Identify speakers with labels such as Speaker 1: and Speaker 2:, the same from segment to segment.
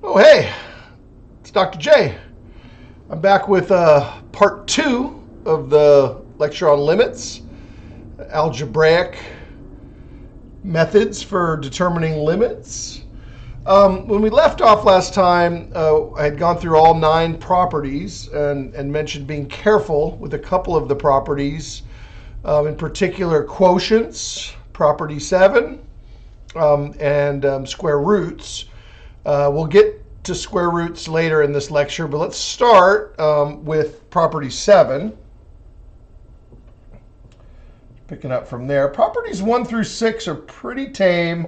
Speaker 1: Oh, hey, it's Dr. J. I'm back with part 2 of the lecture on limits, algebraic methods for determining limits. When we left off last time, I had gone through all 9 properties and mentioned being careful with a couple of the properties, in particular quotients, property 7, and square roots. We'll get to square roots later in this lecture, but let's start with property 7. Picking up from there. Properties 1 through 6 are pretty tame.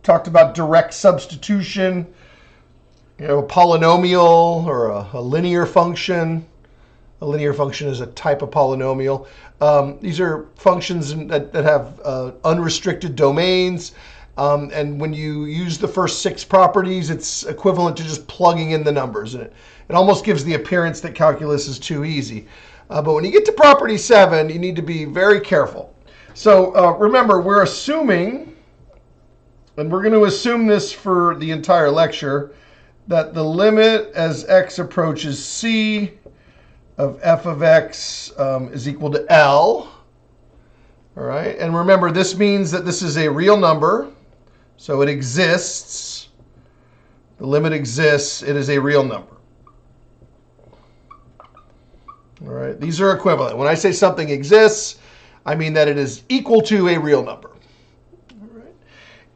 Speaker 1: Talked about direct substitution, a polynomial or a linear function. A linear function is a type of polynomial. These are functions that have unrestricted domains. And when you use the first 6 properties, it's equivalent to just plugging in the numbers. And it almost gives the appearance that calculus is too easy. But when you get to property 7, you need to be very careful. So remember, we're assuming, and we're going to assume this for the entire lecture, that the limit as x approaches c of f of x is equal to L. All right, and remember, this means that this is a real number. So it exists. The limit exists. It is a real number. All right, these are equivalent. When I say something exists, I mean that it is equal to a real number. All right.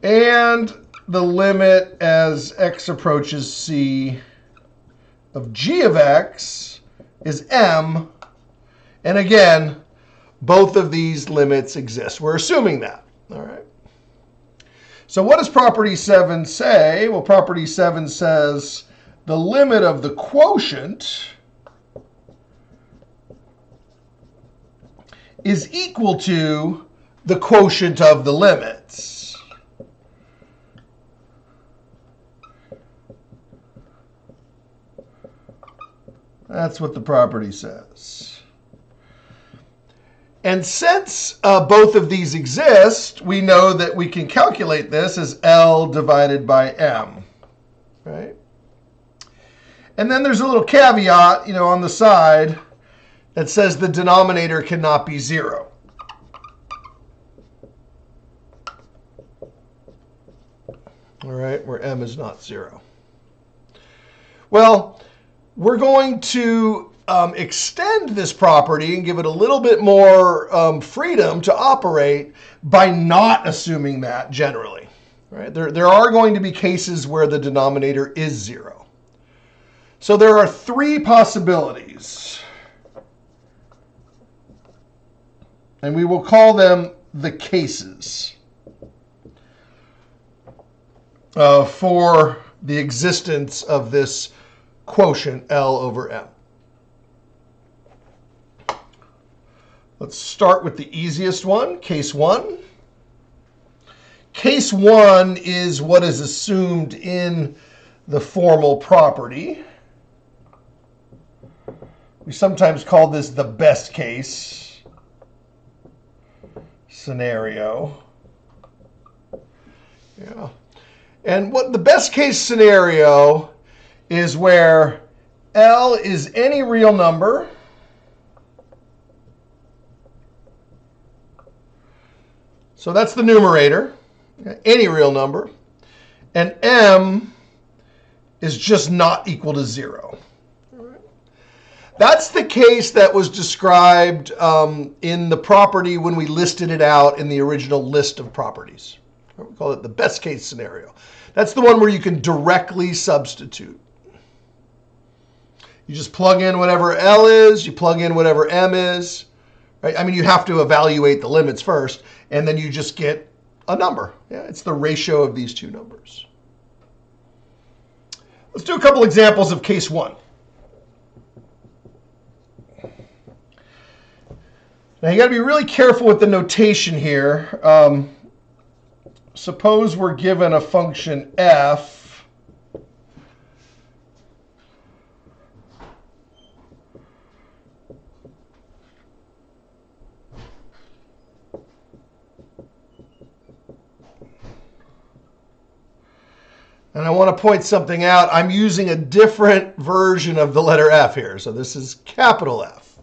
Speaker 1: And the limit as x approaches c of g of x is m. And again, both of these limits exist. We're assuming that. All right. So what does property 7 say? Well, property 7 says the limit of the quotient is equal to the quotient of the limits. That's what the property says. And since both of these exist, we know that we can calculate this as L divided by M, right? And then there's a little caveat, on the side that says the denominator cannot be 0. All right, where M is not 0. Well, we're going to extend this property and give it a little bit more freedom to operate by not assuming that generally. Right? There are going to be cases where the denominator is 0. So there are 3 possibilities. And we will call them the cases for the existence of this quotient L over M. Let's start with the easiest one, case 1. Case 1 is what is assumed in the formal property. We sometimes call this the best case scenario. Yeah. And what the best case scenario is where L is any real number so that's the numerator, any real number, and M is just not equal to 0. That's the case that was described in the property when we listed it out in the original list of properties. We call it the best case scenario. That's the one where you can directly substitute. You just plug in whatever L is, you plug in whatever M is. Right? I mean, you have to evaluate the limits first, and then you just get a number. Yeah, it's the ratio of these 2 numbers. Let's do a couple examples of case 1. Now, you got to be really careful with the notation here. Suppose we're given a function f. And I want to point something out. I'm using a different version of the letter F here. So this is capital F.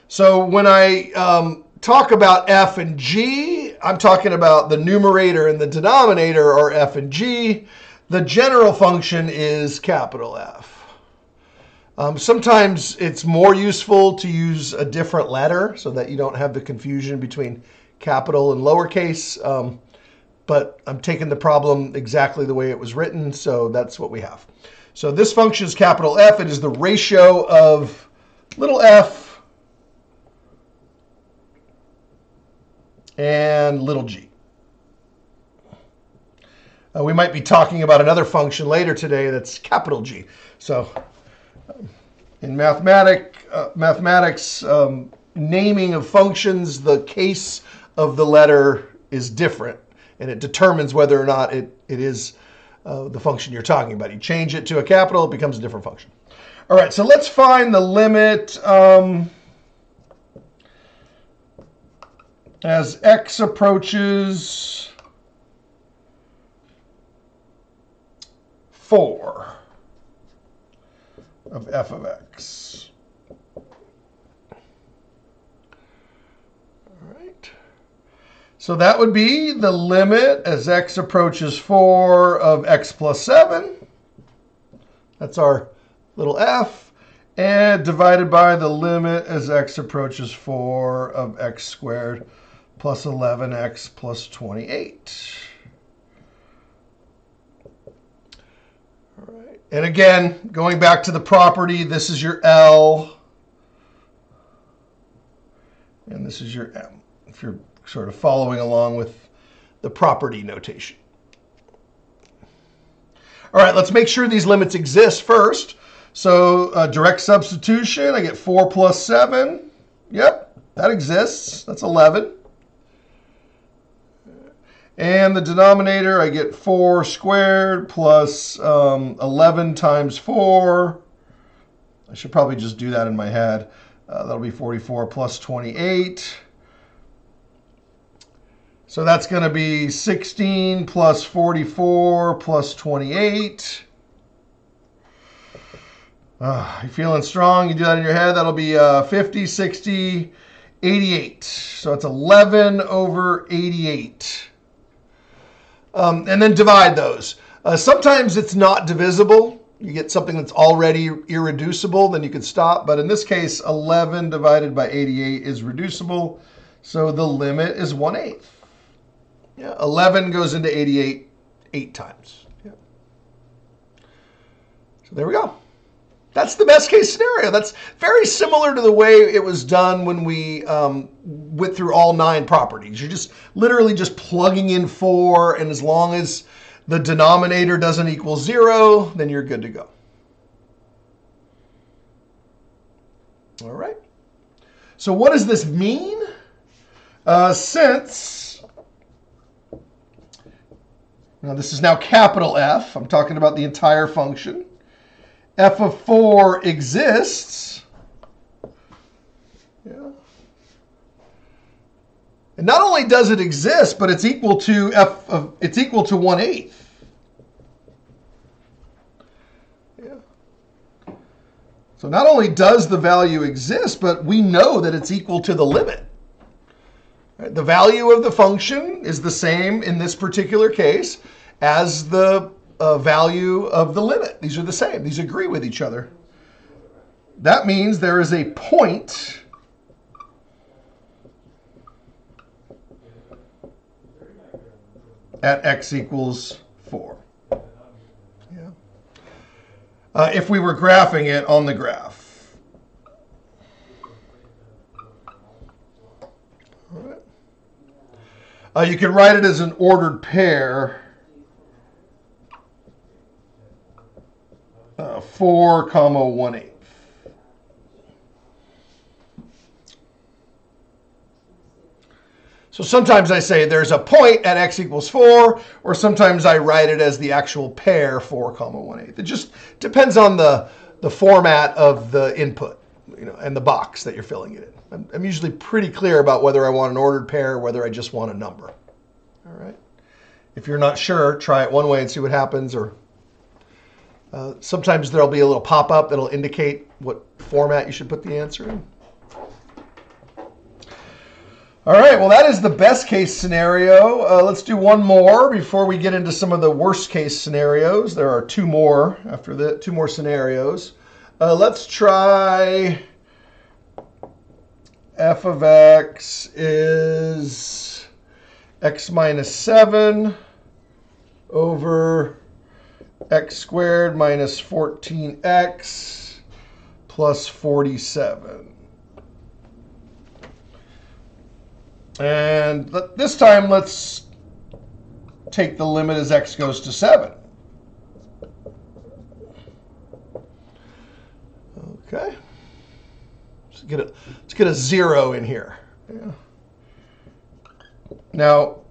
Speaker 1: So when I talk about F and G, I'm talking about the numerator and the denominator are F and G. The general function is capital F. Sometimes it's more useful to use a different letter so that you don't have the confusion between capital and lowercase. But I'm taking the problem exactly the way it was written, so that's what we have. So this function is capital F. It is the ratio of little f and little g. We might be talking about another function later today that's capital G. So in mathematics, naming of functions, the case of the letter is different, and it determines whether or not it is the function you're talking about. You change it to a capital, it becomes a different function. All right, so let's find the limit as x approaches 4 of f of x. All right. So that would be the limit as x approaches 4 of x plus 7. That's our little f. And divided by the limit as x approaches 4 of x squared plus 11x plus 28. All right. And again, going back to the property, this is your L. And this is your M, if you're sort of following along with the property notation. All right, let's make sure these limits exist first. So direct substitution, I get 4 plus 7. Yep, that exists. That's 11. And the denominator, I get 4 squared plus 11 times 4. I should probably just do that in my head. That'll be 44 plus 28. So that's going to be 16 plus 44 plus 28. You feeling strong? You do that in your head. That'll be 50, 60, 88. So it's 11 over 88. And then divide those. Sometimes it's not divisible. You get something that's already irreducible, then you can stop. But in this case, 11 divided by 88 is reducible. So the limit is 1/8. Yeah, 11 goes into 88 8 times. Yeah. So there we go. That's the best case scenario. That's very similar to the way it was done when we went through all 9 properties. You're just literally just plugging in 4, and as long as the denominator doesn't equal 0, then you're good to go. All right. So what does this mean? Since, now this is now capital F. I'm talking about the entire function. F of 4 exists. Yeah. And not only does it exist, but it's equal to it's equal to 1/8. Yeah. So not only does the value exist, but we know that it's equal to the limit. Right? The value of the function is the same in this particular case as the value of the limit. These are the same. These agree with each other. That means there is a point at x equals 4. Yeah. If we were graphing it on the graph. All right. You can write it as an ordered pair. 4, 1/8. So sometimes I say there's a point at x equals 4, or sometimes I write it as the actual pair 4, 1/8. It just depends on the format of the input, and the box that you're filling it in. I'm usually pretty clear about whether I want an ordered pair or whether I just want a number. All right. If you're not sure, try it one way and see what happens. Or sometimes there'll be a little pop-up that'll indicate what format you should put the answer in. All right, well, that is the best case scenario. Let's do one more before we get into some of the worst case scenarios. There are two more after the two more scenarios. Let's try f of x is x minus 7 over x squared minus 14x plus 47. And this time, let's take the limit as x goes to 7. Okay. Let's get a 0 in here. Yeah. Now,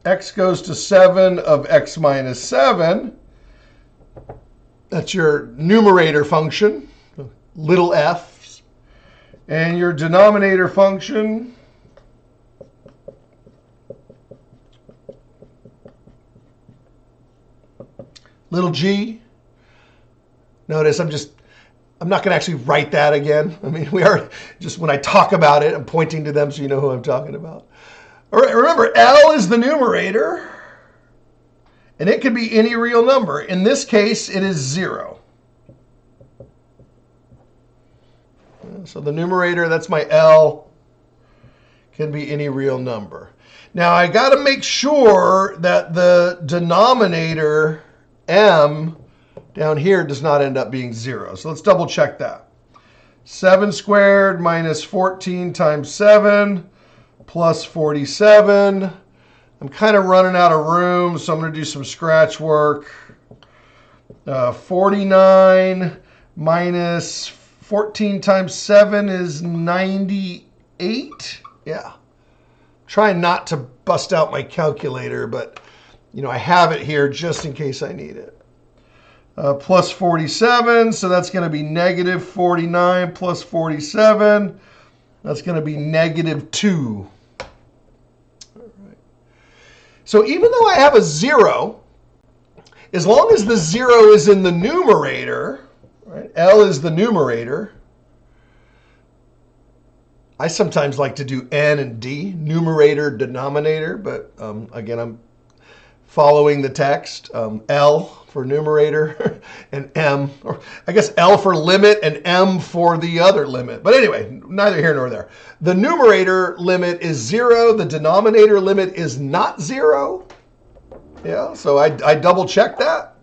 Speaker 1: x goes to 7 of x minus 7. That's your numerator function, little f's. And your denominator function, little g. Notice I'm not going to actually write that again. I mean, we are just when I talk about it, I'm pointing to them so you know who I'm talking about. All right, remember, L is the numerator, and it could be any real number. In this case, it is 0. So the numerator, that's my L, can be any real number. Now, I got to make sure that the denominator, m, down here does not end up being 0. So let's double check that. 7 squared minus 14 times 7 plus 47. I'm kind of running out of room, so I'm going to do some scratch work. 49 minus 14 times 7 is 98. Yeah. Trying not to bust out my calculator, but I have it here just in case I need it. Plus 47, so that's going to be negative 49 plus 47. That's going to be negative 2. All right. So even though I have a 0, as long as the 0 is in the numerator, right? L is the numerator. I sometimes like to do N and D, numerator, denominator, but again, I'm following the text. L for numerator and M, or I guess L for limit and M for the other limit. But anyway, neither here nor there. The numerator limit is 0. The denominator limit is not 0. Yeah, so I double check that.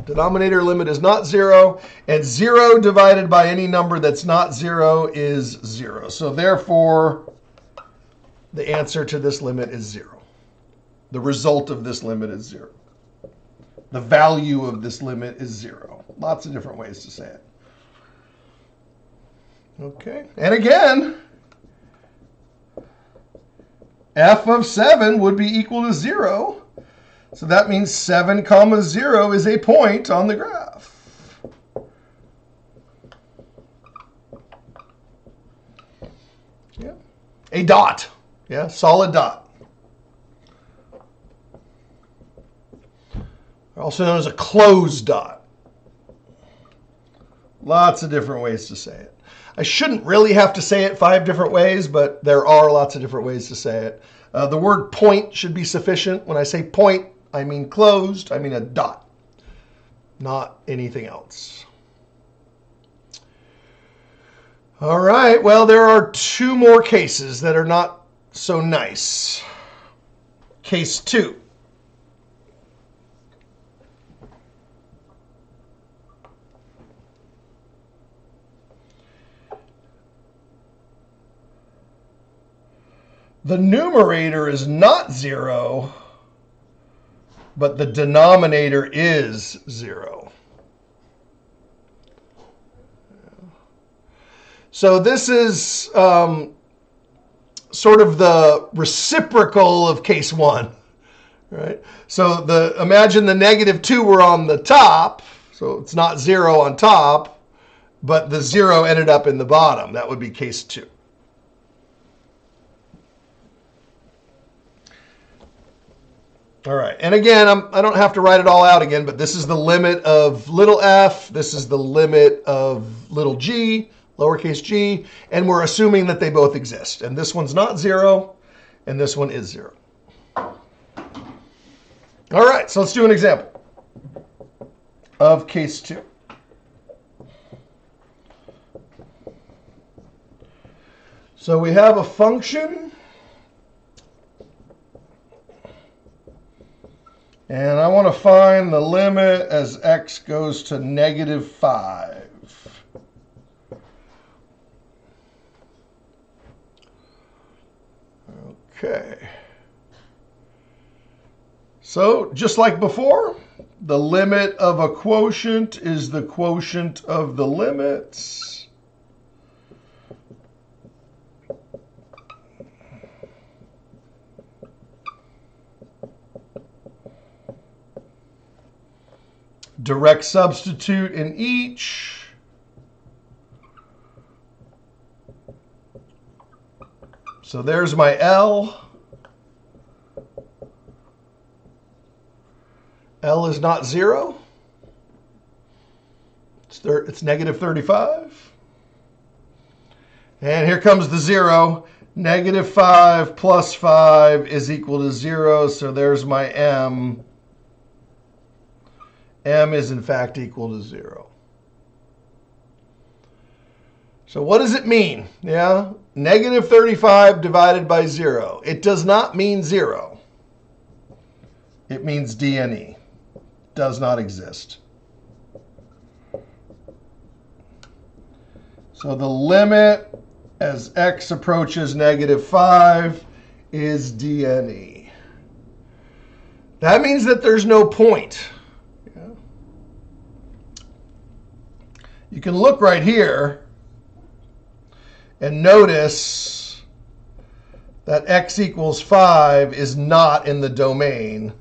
Speaker 1: Denominator limit is not 0, and 0 divided by any number that's not 0 is 0. So therefore, the answer to this limit is 0. The result of this limit is 0. The value of this limit is 0. Lots of different ways to say it. Okay, and again, f of 7 would be equal to 0. So that means 7 comma 0 is a point on the graph. Yeah. A dot. Yeah, solid dot. Also known as a closed dot. Lots of different ways to say it. I shouldn't really have to say it 5 different ways, but there are lots of different ways to say it. The word point should be sufficient. When I say point, I mean closed. I mean a dot, not anything else. All right, well, there are 2 more cases that are not so nice. Case 2. The numerator is not 0, but the denominator is 0. So this is sort of the reciprocal of case 1, right? So imagine the negative 2 were on the top, so it's not 0 on top, but the 0 ended up in the bottom. That would be case 2. All right, and again, I don't have to write it all out again, but this is the limit of little f, this is the limit of little g, lowercase g, and we're assuming that they both exist. And this one's not 0, and this one is 0. All right, so let's do an example of case 2. So we have a function, and I want to find the limit as x goes to -5. Okay. So just like before, the limit of a quotient is the quotient of the limits. Direct substitute in each. So there's my L. L is not 0. It's -35. And here comes the 0. -5 plus 5 is equal to 0. So there's my M. M is, in fact, equal to 0. So what does it mean? Yeah, -35 divided by 0. It does not mean 0. It means DNE. Does not exist. So the limit as x approaches -5 is DNE. That means that there's no point. You can look right here and notice that x equals 5 is not in the domain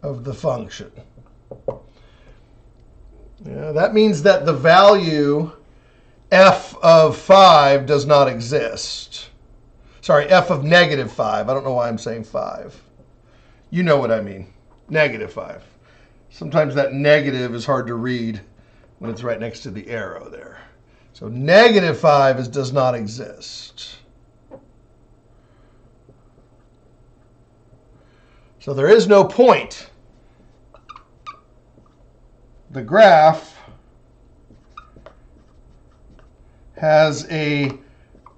Speaker 1: of the function. Yeah, that means that the value f of 5 does not exist. Sorry, f of -5. I don't know why I'm saying 5. You know what I mean. -5. Sometimes that negative is hard to read when it's right next to the arrow there. So -5 does not exist. So there is no point. The graph has a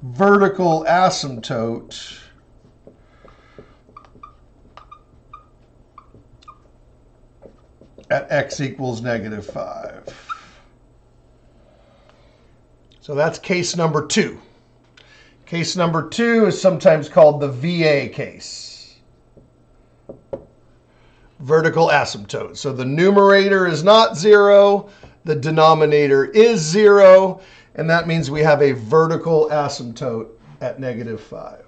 Speaker 1: vertical asymptote at x equals -5. So that's case number 2. Case number 2 is sometimes called the VA case. Vertical asymptote. So the numerator is not 0, the denominator is 0, and that means we have a vertical asymptote at -5.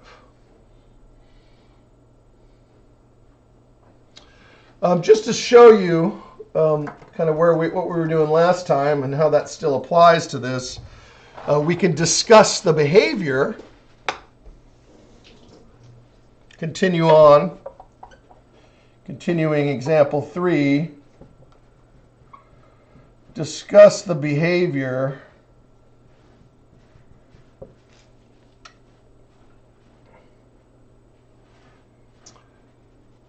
Speaker 1: Just to show you kind of what we were doing last time and how that still applies to this, we can discuss the behavior. Continue on. Continuing example 3. Discuss the behavior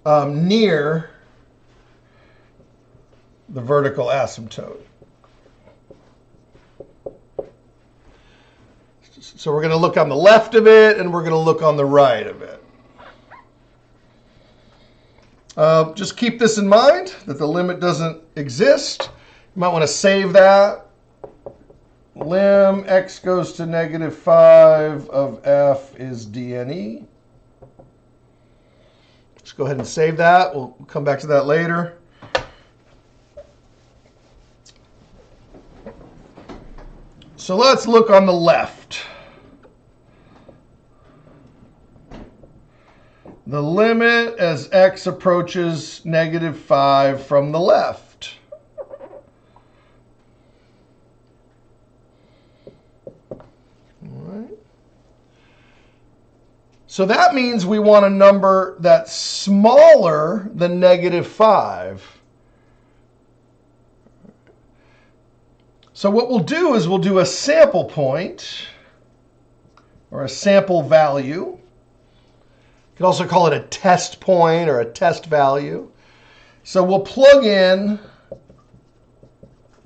Speaker 1: near the vertical asymptote. So we're going to look on the left of it, and we're going to look on the right of it. Just keep this in mind, that the limit doesn't exist. You might want to save that. Lim x goes to -5 of f is DNE. Let's go ahead and save that. We'll come back to that later. So let's look on the left. The limit as x approaches -5 from the left. All right. So that means we want a number that's smaller than -5. So what we'll do is we'll do a sample point, or a sample value. You could also call it a test point or a test value. So we'll plug in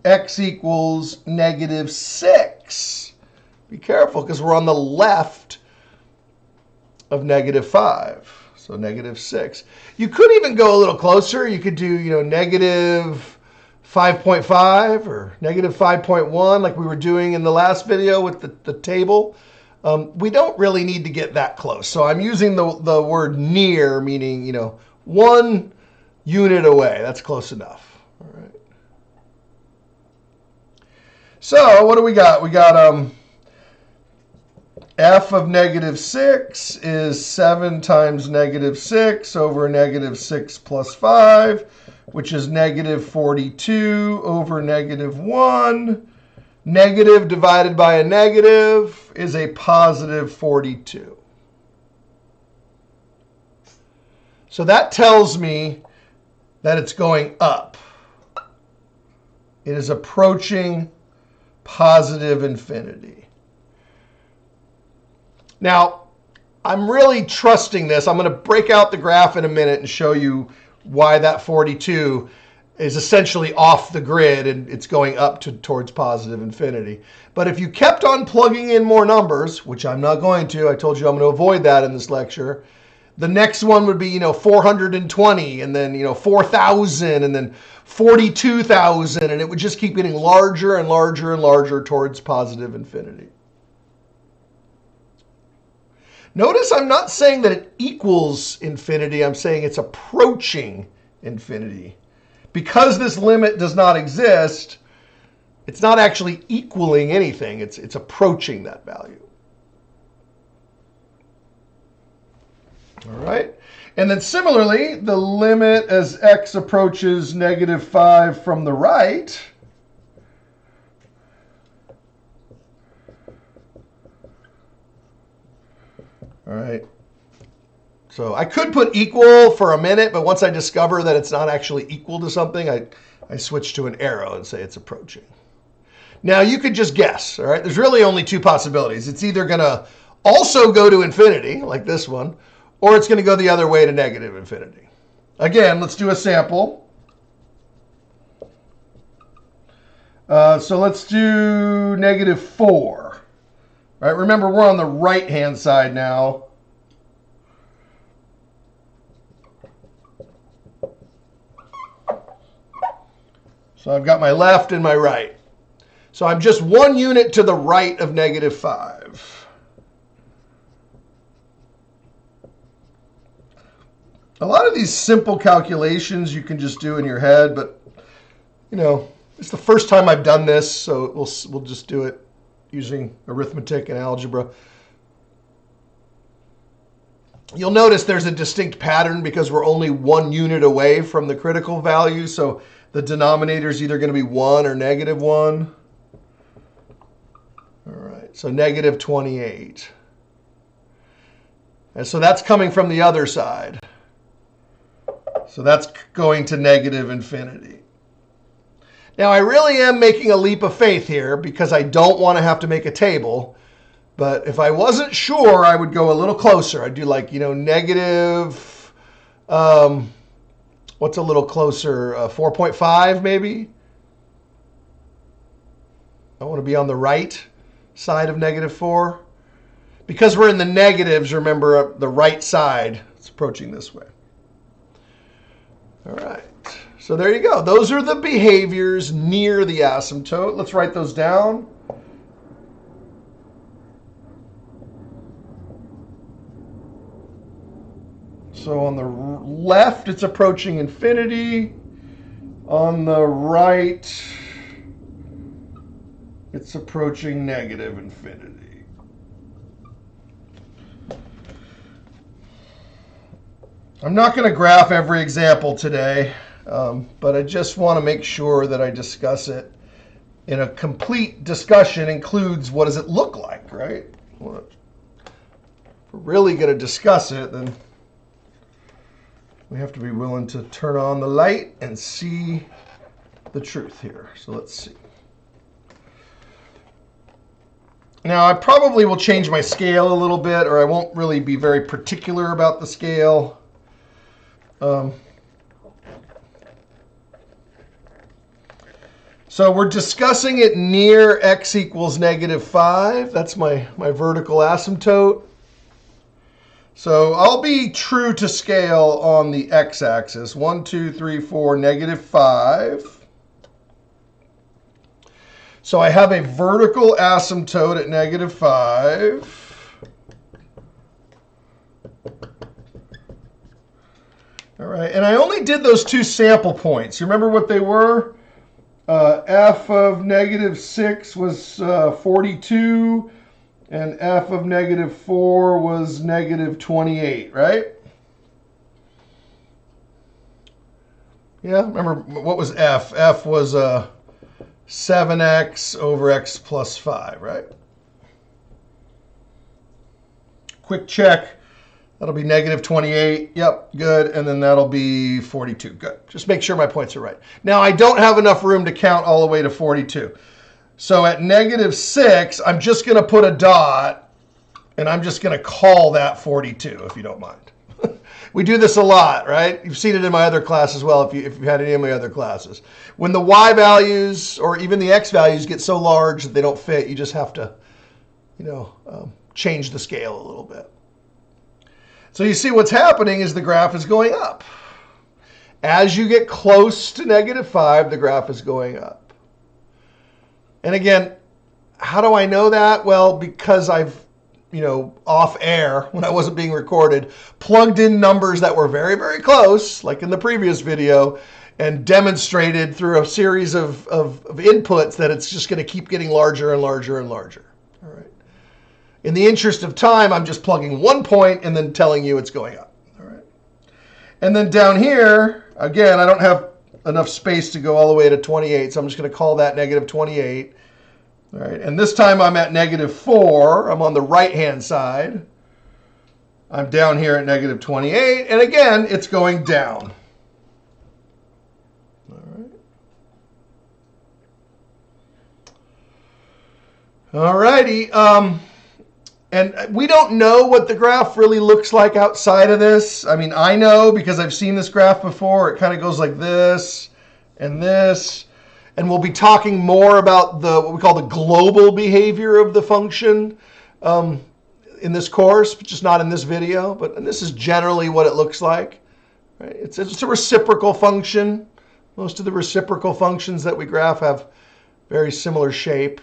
Speaker 1: x equals -6. Be careful, because we're on the left of -5. So -6. You could even go a little closer. You could do, -5.5 or -5.1 like we were doing in the last video with the table. We don't really need to get that close. So I'm using the word near, meaning, 1 unit away. That's close enough. All right. So what do we got? We got f of -6 is 7 times -6 over -6 plus 5, which is -42 over -1. Negative divided by a negative is a positive 42. So that tells me that it's going up. It is approaching positive infinity. Now, I'm really trusting this. I'm going to break out the graph in a minute and show you why that 42 is essentially off the grid and it's going up towards positive infinity. But if you kept on plugging in more numbers, which I'm not going to, I told you I'm going to avoid that in this lecture, the next one would be, 420, and then, 4,000, and then 42,000, and it would just keep getting larger and larger and larger towards positive infinity. Notice I'm not saying that it equals infinity. I'm saying it's approaching infinity. Because this limit does not exist, it's not actually equaling anything. It's approaching that value. All right. And then similarly, the limit as x approaches -5 from the right all right. So I could put equal for a minute, but once I discover that it's not actually equal to something, I switch to an arrow and say it's approaching. Now you could just guess, all right? There's really only two possibilities. It's either going to also go to infinity, like this one, or it's going to go the other way to negative infinity. Again, let's do a sample. So let's do -4. Right? Remember, we're on the right-hand side now. So I've got my left and my right. So I'm just 1 unit to the right of -5. A lot of these simple calculations you can just do in your head, but, it's the first time I've done this, so we'll just do it using arithmetic and algebra. You'll notice there's a distinct pattern because we're only 1 unit away from the critical value. So the denominator is either going to be 1 or -1. All right, so -28. And so that's coming from the other side. So that's going to negative infinity. Now, I really am making a leap of faith here because I don't want to have to make a table. But if I wasn't sure, I would go a little closer. I'd do like, negative, what's a little closer? 4.5 maybe? I want to be on the right side of -4. Because we're in the negatives, remember, the right side, it's approaching this way. All right. So there you go. Those are the behaviors near the asymptote. Let's write those down. So on the left, it's approaching infinity. On the right, it's approaching negative infinity. I'm not going to graph every example today. But I just want to make sure that I discuss it in a complete discussion. Includes what does it look like, right? we're really going to discuss it, then we have to be willing to turn on the light and see the truth here. So let's see. Now, I probably will change my scale a little bit, or I won't really be very particular about the scale. So we're discussing it near x equals -5. That's my vertical asymptote. So I'll be true to scale on the x-axis. 1, 2, 3, 4, -5. So I have a vertical asymptote at -5. All right, and I only did those 2 sample points. You remember what they were? F of -6 was 42, and f of -4 was -28, right? Yeah, remember what was f? F was 7x over x plus 5, right? Quick check. That'll be -28. Yep, good. And then that'll be 42. Good. Just make sure my points are right. Now, I don't have enough room to count all the way to 42. So at -6, I'm just going to put a dot, and I'm just going to call that 42, if you don't mind. We do this a lot, right? You've seen it in my other class as well, if you've had any of my other classes. When the y values or even the x values get so large that they don't fit, you just have to, change the scale a little bit. So you see what's happening is the graph is going up. As you get close to -5, the graph is going up. And again, how do I know that? Well, because I've, off air, when I wasn't being recorded, plugged in numbers that were very, very close, like in the previous video, and demonstrated through a series of inputs that it's just going to keep getting larger and larger and larger. All right. In the interest of time, I'm just plugging one point and then telling you it's going up. All right. And then down here, again, I don't have enough space to go all the way to 28, so I'm just going to call that -28. All right. And this time I'm at -4. I'm on the right-hand side. I'm down here at -28. And again, it's going down. All right. All righty. And we don't know what the graph really looks like outside of this. I mean, I know because I've seen this graph before. It kind of goes like this and this. And we'll be talking more about what we call the global behavior of the function in this course, but just not in this video. And this is generally what it looks like. Right? It's a reciprocal function. Most of the reciprocal functions that we graph have very similar shape.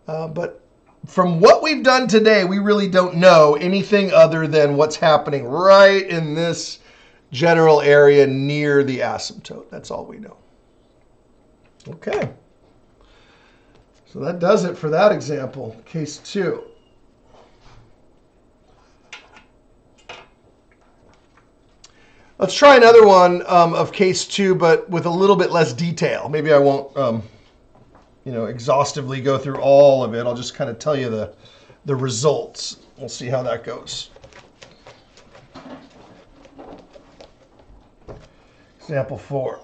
Speaker 1: But from what we've done today, we really don't know anything other than what's happening right in this general area near the asymptote. That's all we know. Okay. So that does it for that example, case 2. Let's try another one of case 2, but with a little bit less detail. Maybe I won't exhaustively go through all of it. I'll just kind of tell you the results. We'll see how that goes. Example 4.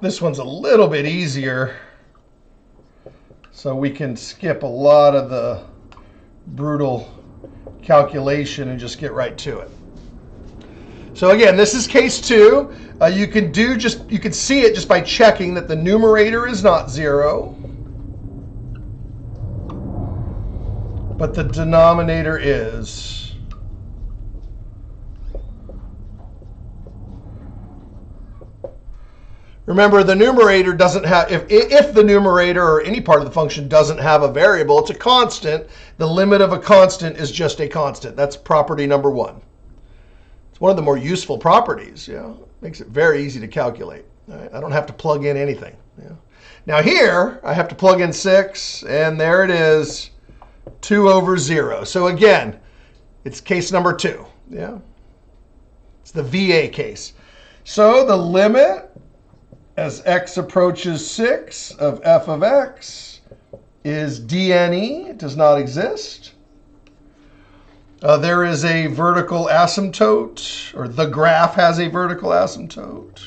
Speaker 1: This one's a little bit easier, so we can skip a lot of the brutal calculation and just get right to it. So again, this is case 2. You can see it just by checking that the numerator is not 0, but the denominator is. Remember, the numerator doesn't have, if the numerator or any part of the function doesn't have a variable, it's a constant. The limit of a constant is just a constant. That's property number 1. It's one of the more useful properties. Makes it very easy to calculate. Right? I don't have to plug in anything. Now here, I have to plug in 6, and there it is, 2 over 0. So again, It's case number 2. Yeah. It's the VA case. So the limit as x approaches 6 of f of x is dne. It does not exist. There is a vertical asymptote, or the graph has a vertical asymptote.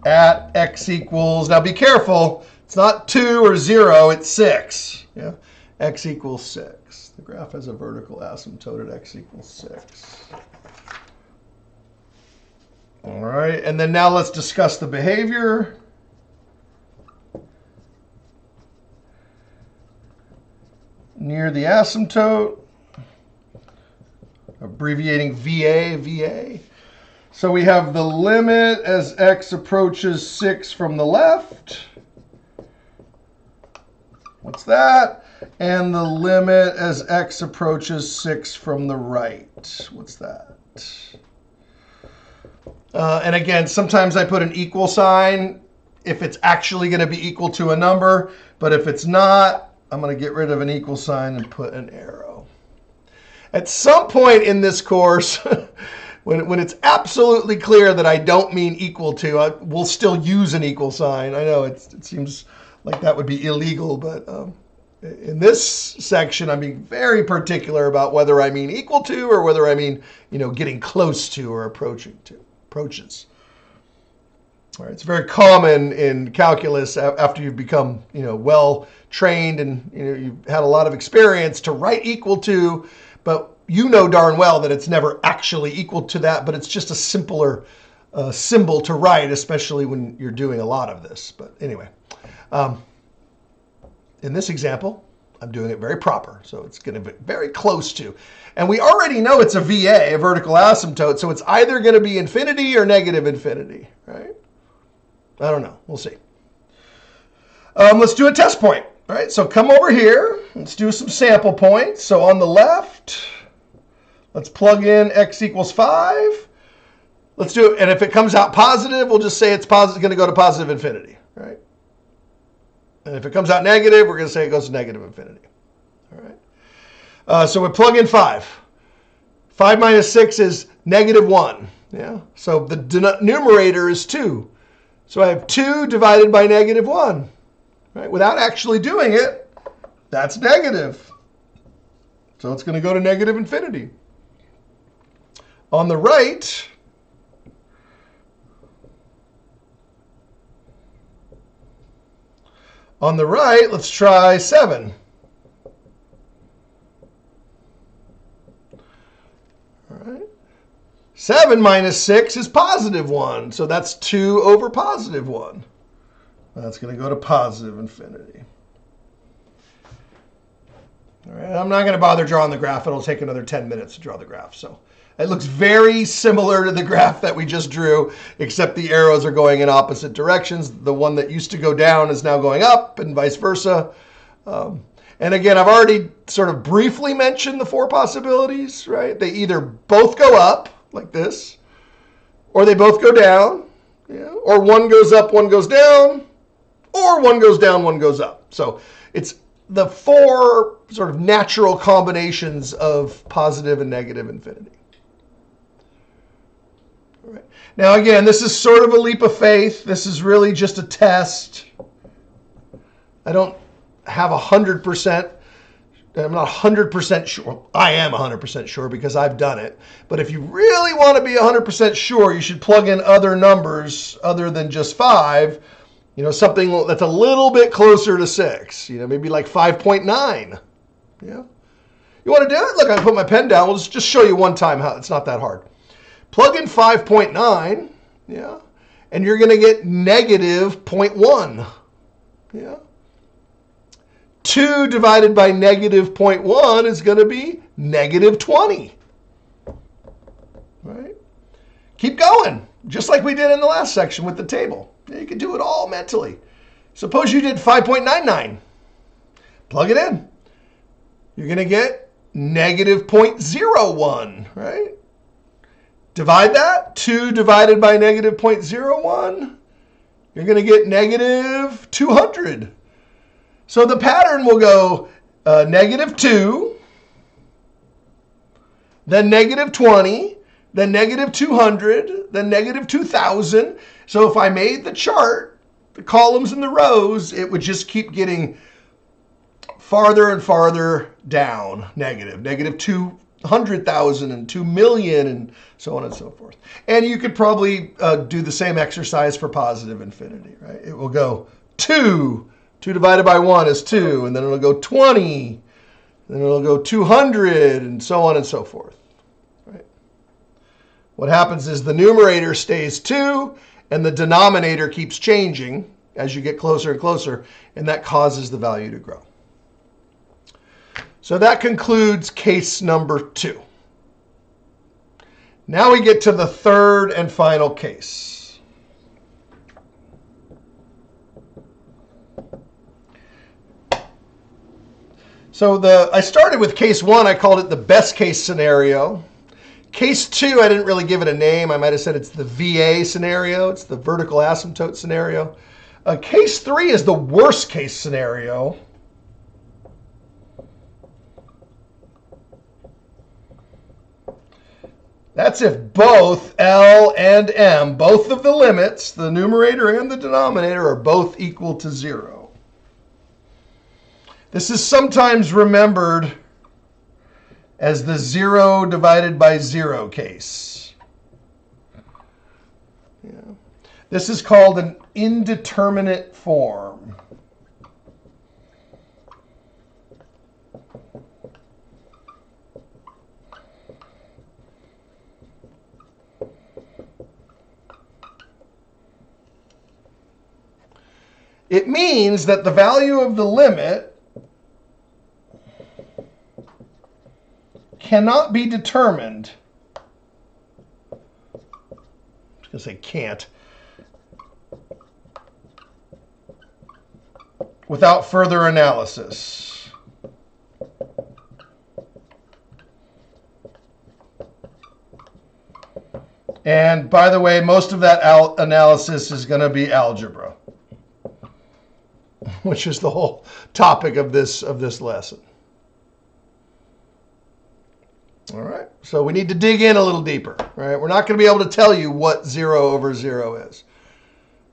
Speaker 1: At x equals, now be careful, it's not 2 or 0, it's 6. Yeah, x equals 6. The graph has a vertical asymptote at x equals 6. All right, and then now let's discuss the behavior. Near the asymptote, abbreviating VA. So we have the limit as x approaches 6 from the left. What's that? And the limit as x approaches 6 from the right. What's that? And again, sometimes I put an equal sign if it's actually going to be equal to a number. But if it's not, I'm going to get rid of an equal sign and put an arrow. At some point in this course, when it's absolutely clear that I don't mean equal to, we'll still use an equal sign. I know it seems like that would be illegal, but in this section, I'm being very particular about whether I mean equal to or whether I mean, getting close to or approaches. All right, it's very common in calculus after you've become, well trained and you've had a lot of experience to write equal to, but darn well that it's never actually equal to that, but it's just a simpler symbol to write, especially when you're doing a lot of this. But anyway, in this example, I'm doing it very proper, so it's going to be very close to. And we already know it's a VA, a vertical asymptote, so it's either going to be infinity or negative infinity, right? I don't know. We'll see. Let's do a test point. All right, so come over here. Let's do some sample points. So on the left, let's plug in x equals 5. Let's do it. And if it comes out positive, we'll just say it's positive, going to go to positive infinity, right? And if it comes out negative, we're going to say it goes to negative infinity. All right. So we plug in 5. 5 minus 6 is negative 1. Yeah. So the numerator is 2. So I have 2 divided by negative 1. Right? Without actually doing it, that's negative. So it's going to go to negative infinity. On the right, let's try 7. All right. 7 minus 6 is positive 1. So that's 2 over positive 1. That's going to go to positive infinity. All right. I'm not going to bother drawing the graph. It'll take another 10 minutes to draw the graph. So it looks very similar to the graph that we just drew, except the arrows are going in opposite directions. The one that used to go down is now going up and vice versa. And again, I've already sort of briefly mentioned the 4 possibilities, right? They either both go up like this, or they both go down, or one goes up, one goes down, or one goes down, one goes up. So it's the 4 sort of natural combinations of positive and negative infinity. All right. Now, again, this is sort of a leap of faith. This is really just a test. I don't have 100%. I'm not 100% sure. I am 100% sure because I've done it. But if you really want to be 100% sure, you should plug in other numbers other than just 5. Something that's a little bit closer to 6. Maybe like 5.9. Yeah. You want to do it? Look, I put my pen down. We'll just show you one time how it's not that hard. Plug in 5.9. Yeah. And you're going to get negative 0.1. Yeah. 2 divided by negative 0.1 is going to be negative 20. Right? Keep going, just like we did in the last section with the table. You can do it all mentally. Suppose you did 5.99. Plug it in. You're going to get negative 0.01, right? Divide that. 2 divided by negative 0.01 you're going to get negative 200. So the pattern will go negative 2, then negative 20, then negative 200, then negative 2,000. So if I made the chart, the columns and the rows, it would just keep getting farther and farther down, negative 200,000 and 2 million and so on and so forth. And you could probably do the same exercise for positive infinity, right? It will go 2 divided by 1 is 2, and then it'll go 20, then it'll go 200, and so on and so forth. Right? What happens is the numerator stays 2, and the denominator keeps changing as you get closer and closer, and that causes the value to grow. So that concludes case number 2. Now we get to the third and final case. So I started with case 1. I called it the best case scenario. Case 2, I didn't really give it a name. I might have said it's the VA scenario. It's the vertical asymptote scenario. Case 3 is the worst case scenario. That's if both L and M, both of the limits, the numerator and the denominator, are both equal to 0. This is sometimes remembered as the 0 divided by 0 case. Yeah. This is called an indeterminate form. It means that the value of the limit cannot be determined. I was going to say can't. Without further analysis. And by the way, most of that analysis is going to be algebra, which is the whole topic of this lesson. All right, so we need to dig in a little deeper, right? We're not going to be able to tell you what 0 over 0 is.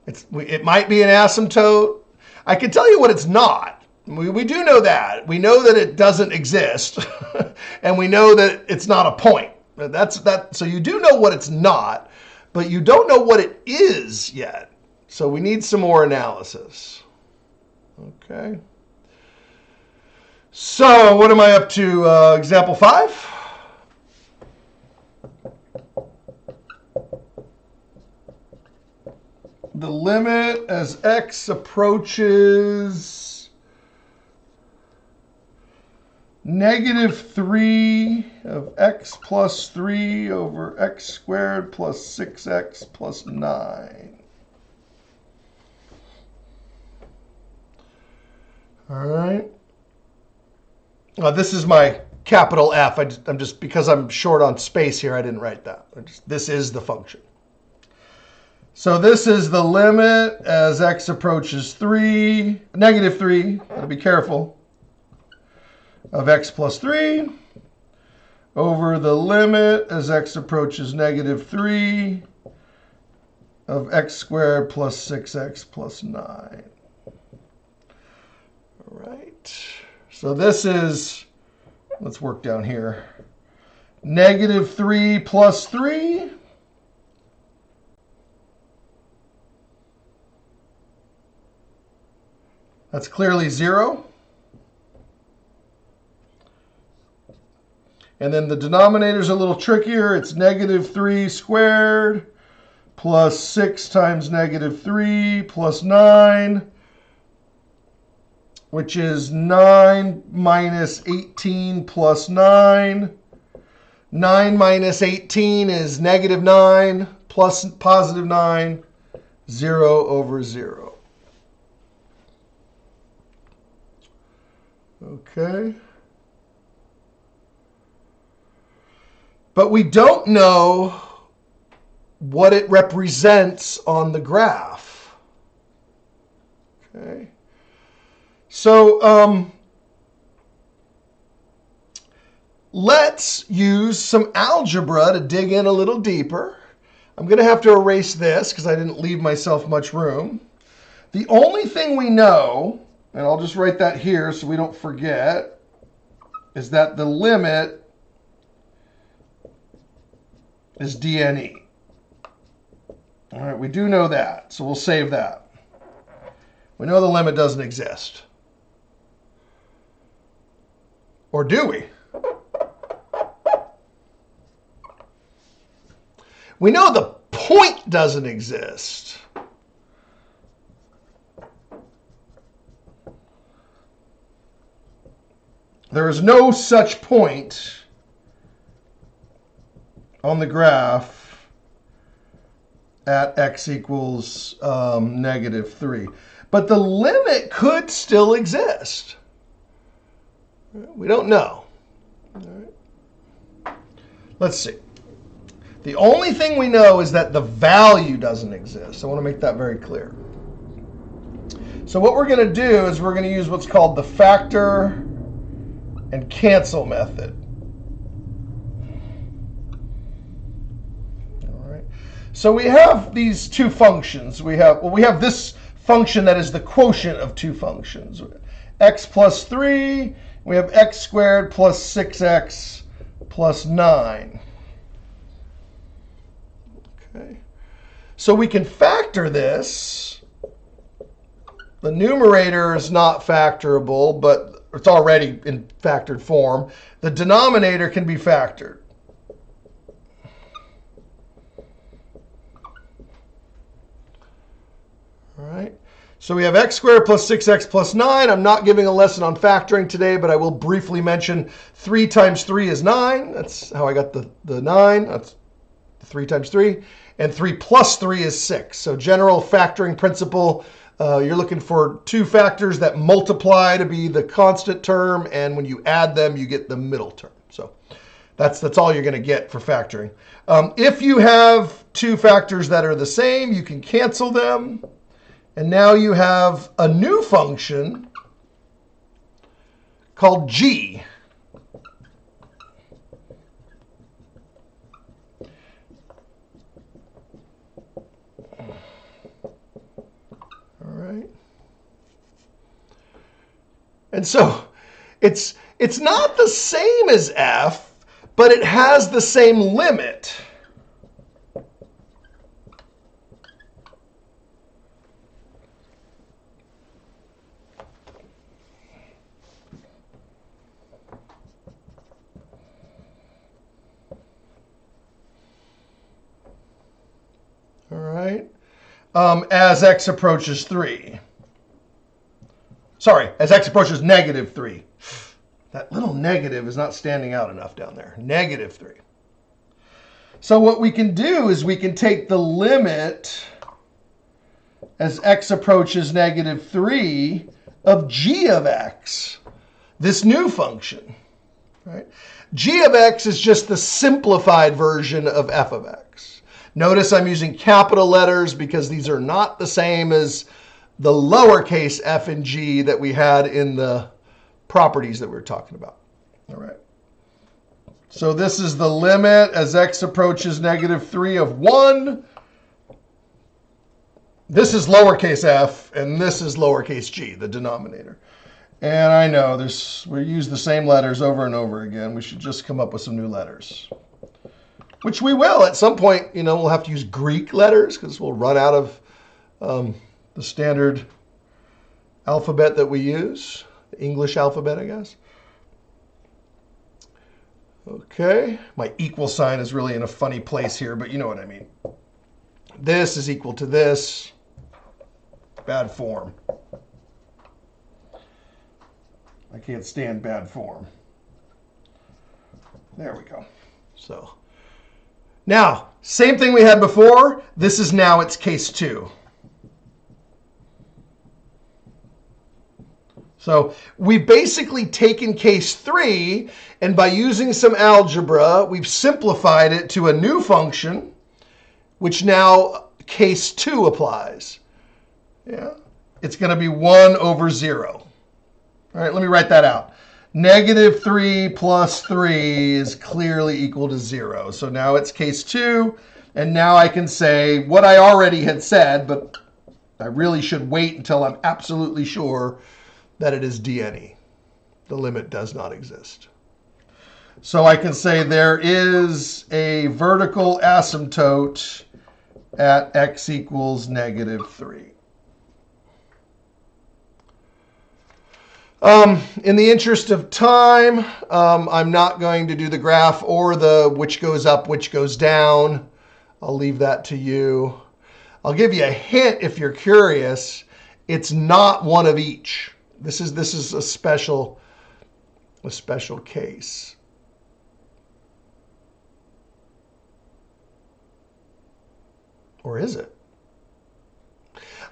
Speaker 1: It might be an asymptote. I can tell you what it's not. We do know that. We know that it doesn't exist, and we know that it's not a point. So you do know what it's not, but you don't know what it is yet. So we need some more analysis. Okay. So what am I up to? Example 5. The limit as x approaches -3 of x plus 3 over x squared plus 6x plus 9. All right. This is my capital F. I'm just, because I'm short on space here, I didn't write that. This is the function. So this is the limit as x approaches -3, gotta be careful, of x plus 3 over the limit as x approaches -3 of x squared plus 6x plus 9. All right, so this is, let's work down here, -3 plus 3. That's clearly 0. And then the denominator is a little trickier. It's -3 squared plus 6 times -3 plus 9, which is 9 minus 18 plus 9. 9 minus 18 is -9 plus positive 9, 0 over 0. Okay. But we don't know what it represents on the graph. Okay. So let's use some algebra to dig in a little deeper. I'm going to have to erase this because I didn't leave myself much room. The only thing we know, and I'll just write that here so we don't forget, is that the limit is dne. All right, we do know that, so we'll save that. We know the limit doesn't exist. Or do we? We know the point doesn't exist. There is no such point on the graph at x equals -3. But the limit could still exist. We don't know. All right. Let's see. The only thing we know is that the value doesn't exist. I want to make that very clear. So what we're going to do is we're going to use what's called the factor and cancel method. All right. So we have these two functions. We have this function that is the quotient of two functions. X plus 3. We have x squared plus 6x plus 9. Okay. So we can factor this. The numerator is not factorable, but it's already in factored form. The denominator can be factored. All right. So we have x squared plus 6x plus 9. I'm not giving a lesson on factoring today, but I will briefly mention 3 times 3 is 9. That's how I got the 9. That's 3 times 3. And 3 plus 3 is 6. So general factoring principle, you're looking for two factors that multiply to be the constant term, and when you add them, you get the middle term. So that's all you're going to get for factoring. If you have two factors that are the same, you can cancel them. And now you have a new function called g. All right. And so it's not the same as f, but it has the same limit. All right. As x approaches 3. Sorry, as x approaches -3. That little negative is not standing out enough down there. -3. So what we can do is we can take the limit as x approaches -3 of g of x, this new function. Right? G of x is just the simplified version of f of x. Notice I'm using capital letters because these are not the same as the lowercase f and g that we had in the properties that we were talking about. All right. So this is the limit as x approaches -3 of 1. This is lowercase f, and this is lowercase g, the denominator. And I know we use the same letters over and over again. We should just come up with some new letters, which we will at some point. We'll have to use Greek letters because we'll run out of the standard alphabet that we use, the English alphabet, I guess. Okay, my equal sign is really in a funny place here, but you know what I mean. This is equal to this. Bad form. I can't stand bad form. There we go. So now, same thing we had before. This is now its case 2. So we've basically taken case 3, and by using some algebra, we've simplified it to a new function, which now case 2 applies. Yeah. it's going to be 1 over 0. All right, let me write that out. Negative 3 plus 3 is clearly equal to 0. So now it's case 2. And now I can say what I already had said, but I really should wait until I'm absolutely sure that it is dne. The limit does not exist. So I can say there is a vertical asymptote at x equals negative 3. In the interest of time, I'm not going to do the graph or the which goes up, which goes down. I'll leave that to you. I'll give you a hint if you're curious. It's not one of each. This is a special case. Or is it?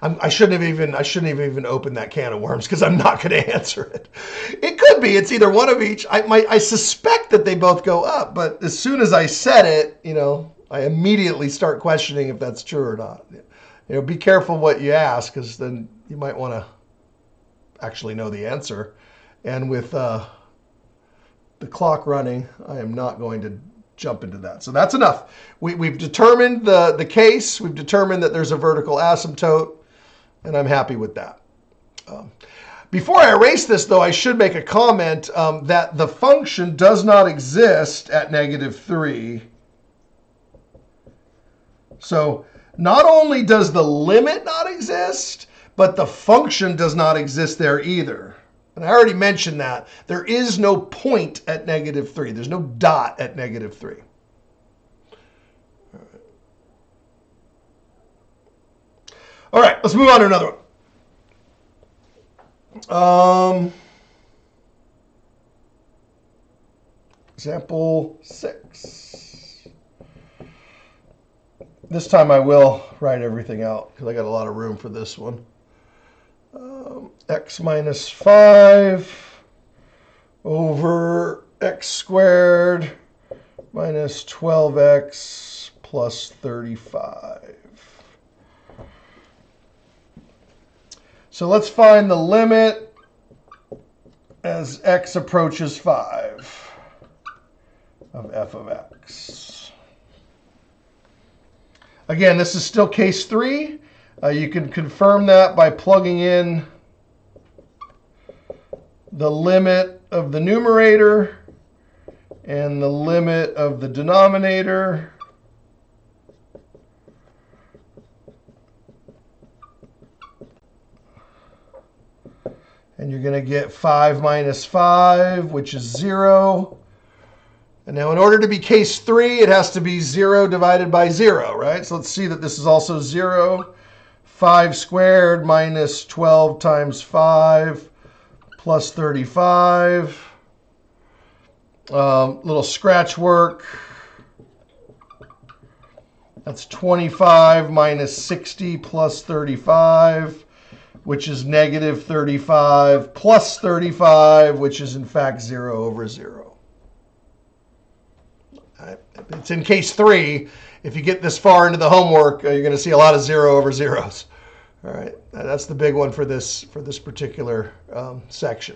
Speaker 1: I shouldn't have even opened that can of worms because I'm not going to answer it. It could be. It's either one of each. I suspect that they both go up, but as soon as I said it, I immediately start questioning if that's true or not. Be careful what you ask, because then you might want to actually know the answer. And with the clock running, I am not going to jump into that. So that's enough. We've determined the case. We've determined that there's a vertical asymptote, and I'm happy with that. Before I erase this, though, I should make a comment that the function does not exist at negative 3. So not only does the limit not exist, but the function does not exist there either. And I already mentioned that. There is no point at negative 3. There's no dot at negative 3. All right, let's move on to another one. Example 6. This time I will write everything out because I got a lot of room for this one. X minus 5 over x squared minus 12x plus 35. So let's find the limit as x approaches 5 of f of x. Again, this is still case 3. You can confirm that by plugging in the limit of the numerator and the limit of the denominator. And you're going to get 5 minus 5, which is 0. And now in order to be case 3, it has to be 0 divided by 0, right? So let's see that this is also 0. 5 squared minus 12 times 5 plus 35. Little scratch work. That's 25 minus 60 plus 35, which is negative 35 plus 35, which is in fact 0 over 0. It's in case 3. If you get this far into the homework, you're going to see a lot of 0 over 0s. All right, that's the big one for this particular section.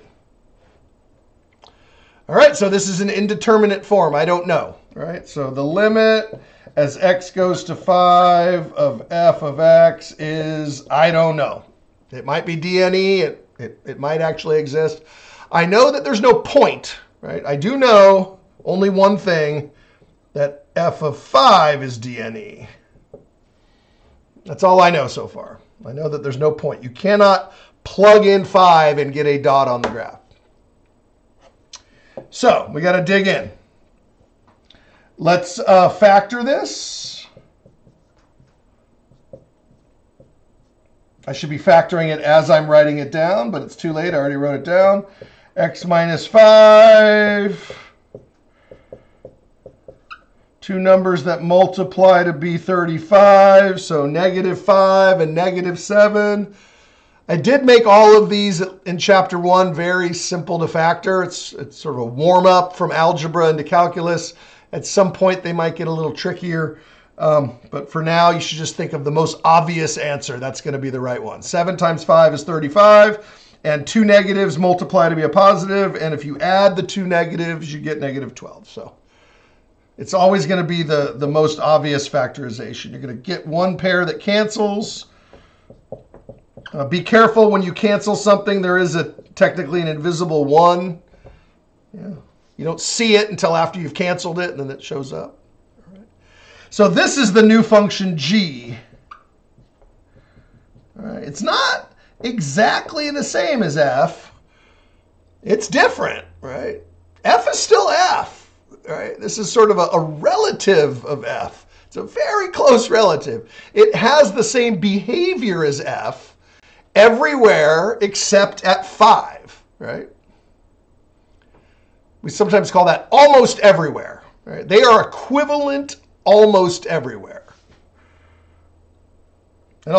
Speaker 1: All right, so this is an indeterminate form. I don't know. All right, so the limit as x goes to 5 of f of x is, I don't know. It might be dne. It might actually exist. I know that there's no point, right? I do know only one thing, that f of 5 is dne. That's all I know so far. I know that there's no point. You cannot plug in 5 and get a dot on the graph. So we got to dig in. Let's factor this. I should be factoring it as I'm writing it down, but it's too late. I already wrote it down. X minus 5. Two numbers that multiply to be 35, so negative 5 and negative 7. I did make all of these in chapter 1 very simple to factor. It's sort of a warm-up from algebra into calculus. At some point, they might get a little trickier. But for now, you should just think of the most obvious answer. That's going to be the right one. 7 times 5 is 35, and 2 negatives multiply to be a positive, and if you add the 2 negatives, you get negative 12. So it's always going to be the most obvious factorization. You're going to get one pair that cancels. Be careful when you cancel something. There is technically an invisible 1. Yeah. You don't see it until after you've canceled it, and then it shows up. So this is the new function g. All right. It's not exactly the same as f. It's different, right? F is still f, right? This is sort of a relative of f. It's a very close relative. It has the same behavior as f everywhere except at 5, right? We sometimes call that almost everywhere, right? They are equivalent almost everywhere. And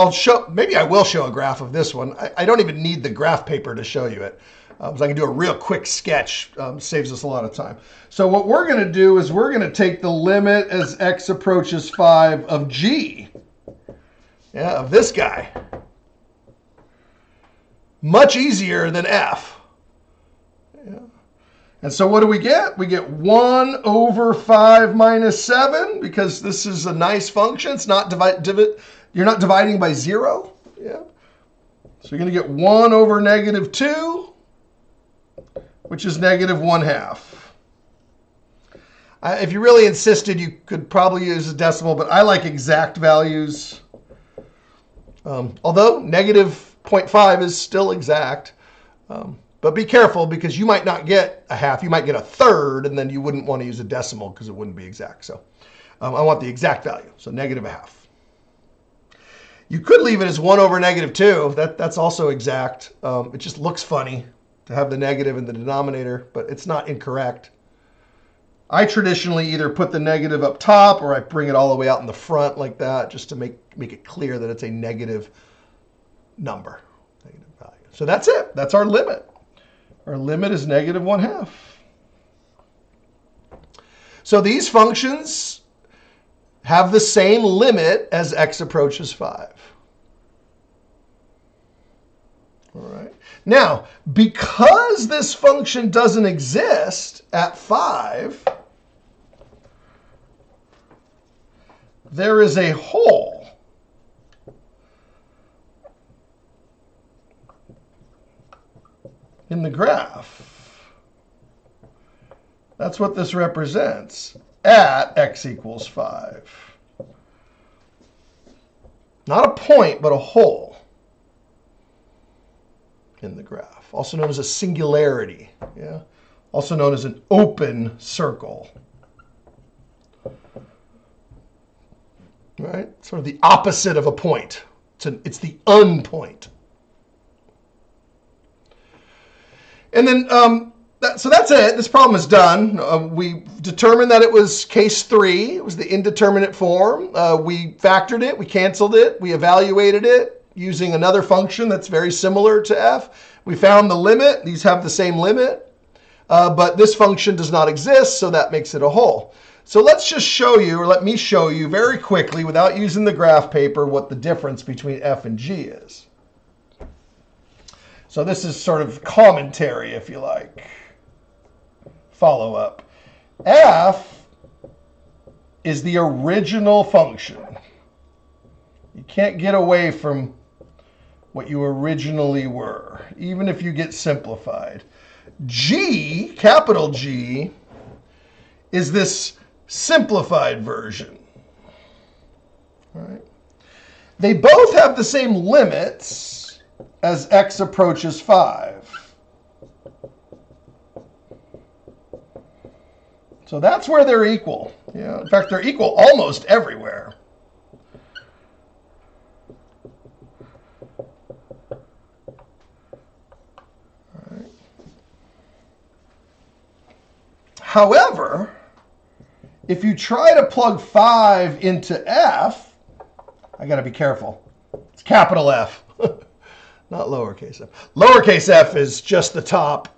Speaker 1: maybe I will show a graph of this one. I don't even need the graph paper to show you it. So I can do a real quick sketch. Saves us a lot of time. So what we're going to do is we're going to take the limit as x approaches 5 of g. Yeah, of this guy. Much easier than f. Yeah. And so what do we get? We get 1 over 5 minus 7, because this is a nice function. It's not you're not dividing by 0. Yeah. So you're going to get 1 over negative 2, which is negative 1/2. If you really insisted, you could probably use a decimal, but I like exact values. Although negative 0.5 is still exact. But be careful, because you might not get a half. You might get a third, and then you wouldn't want to use a decimal because it wouldn't be exact. So I want the exact value, so negative 1/2. You could leave it as 1 over negative 2. That's also exact. It just looks funny to have the negative in the denominator, but it's not incorrect. I traditionally either put the negative up top or I bring it all the way out in the front like that, just to make it clear that it's a negative number, negative value. So that's it. That's our limit. Our limit is negative 1/2. So these functions have the same limit as x approaches 5. All right. Now, because this function doesn't exist at 5, there is a hole in the graph. That's what this represents at x equals 5. Not a point, but a hole in the graph, also known as a singularity, yeah, also known as an open circle. Right? Sort of the opposite of a point. It's the unpoint. And then, so that's it. This problem is done. We determined that it was case 3. It was the indeterminate form. We factored it. We canceled it. We evaluated it using another function that's very similar to f. We found the limit. These have the same limit. But this function does not exist, so that makes it a hole. So let's just show you, or let me show you very quickly, without using the graph paper, what the difference between f and g is. So this is sort of commentary, if you like. Follow up. F is the original function. You can't get away from what you originally were, even if you get simplified. G, capital G, is this simplified version. All right. They both have the same limits as x approaches 5. So that's where they're equal. Yeah, in fact, they're equal almost everywhere. All right. However, if you try to plug 5 into f, I got to be careful. It's capital F, not lowercase f. Lowercase f is just the top.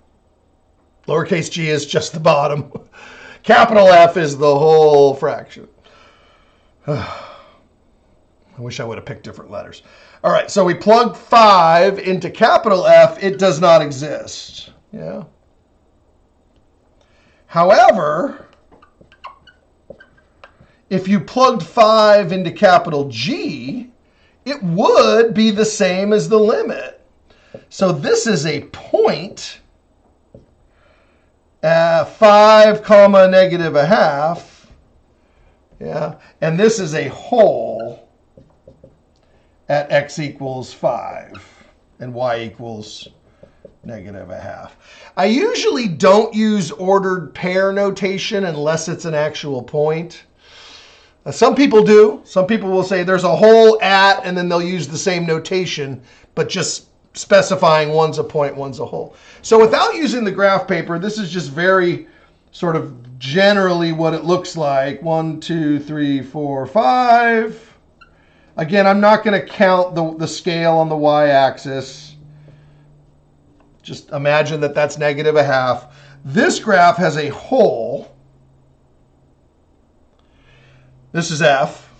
Speaker 1: Lowercase g is just the bottom. Capital F is the whole fraction. I wish I would have picked different letters. All right, so we plug 5 into capital F. It does not exist. Yeah. However, if you plugged 5 into capital G, it would be the same as the limit. So this is a point at 5 comma negative a half. Yeah, and this is a whole at x equals 5 and y equals negative a half. I usually don't use ordered pair notation unless it's an actual point. Some people do. Some people will say there's a whole at, and then they'll use the same notation, but just specifying one's a point, one's a whole. So without using the graph paper, this is just very sort of generally what it looks like. 1, 2, 3, 4, 5. Again, I'm not going to count the scale on the y-axis. Just imagine that that's negative a half. This graph has a whole. This is F.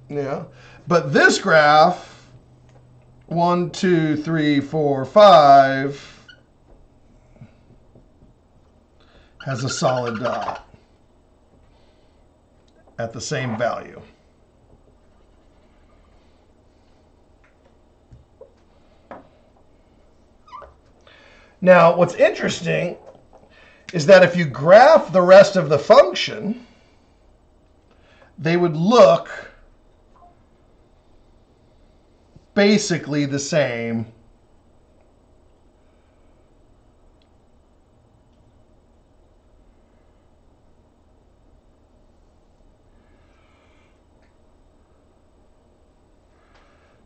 Speaker 1: Yeah. But this graph, 1, 2, 3, 4, 5, has a solid dot at the same value. Now, what's interesting is that if you graph the rest of the function, they would look basically the same.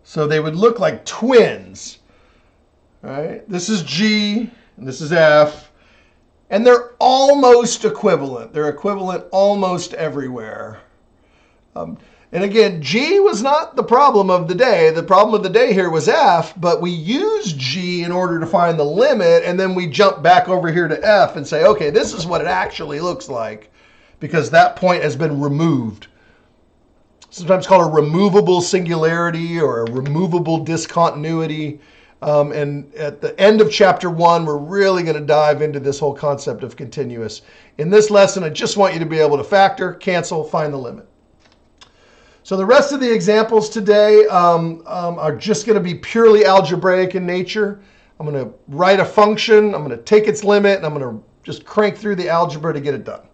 Speaker 1: So they would look like twins. Right? This is G, and this is F, and they're almost equivalent. They're equivalent almost everywhere. And again, G was not the problem of the day. The problem of the day here was F, but we used G in order to find the limit, and then we jump back over here to F and say, okay, this is what it actually looks like, because that point has been removed. Sometimes called a removable singularity or a removable discontinuity. And at the end of chapter 1, we're really going to dive into this whole concept of continuous. In this lesson, I just want you to be able to factor, cancel, find the limit. So the rest of the examples today are just going to be purely algebraic in nature. I'm going to write a function, I'm going to take its limit, and I'm going to just crank through the algebra to get it done.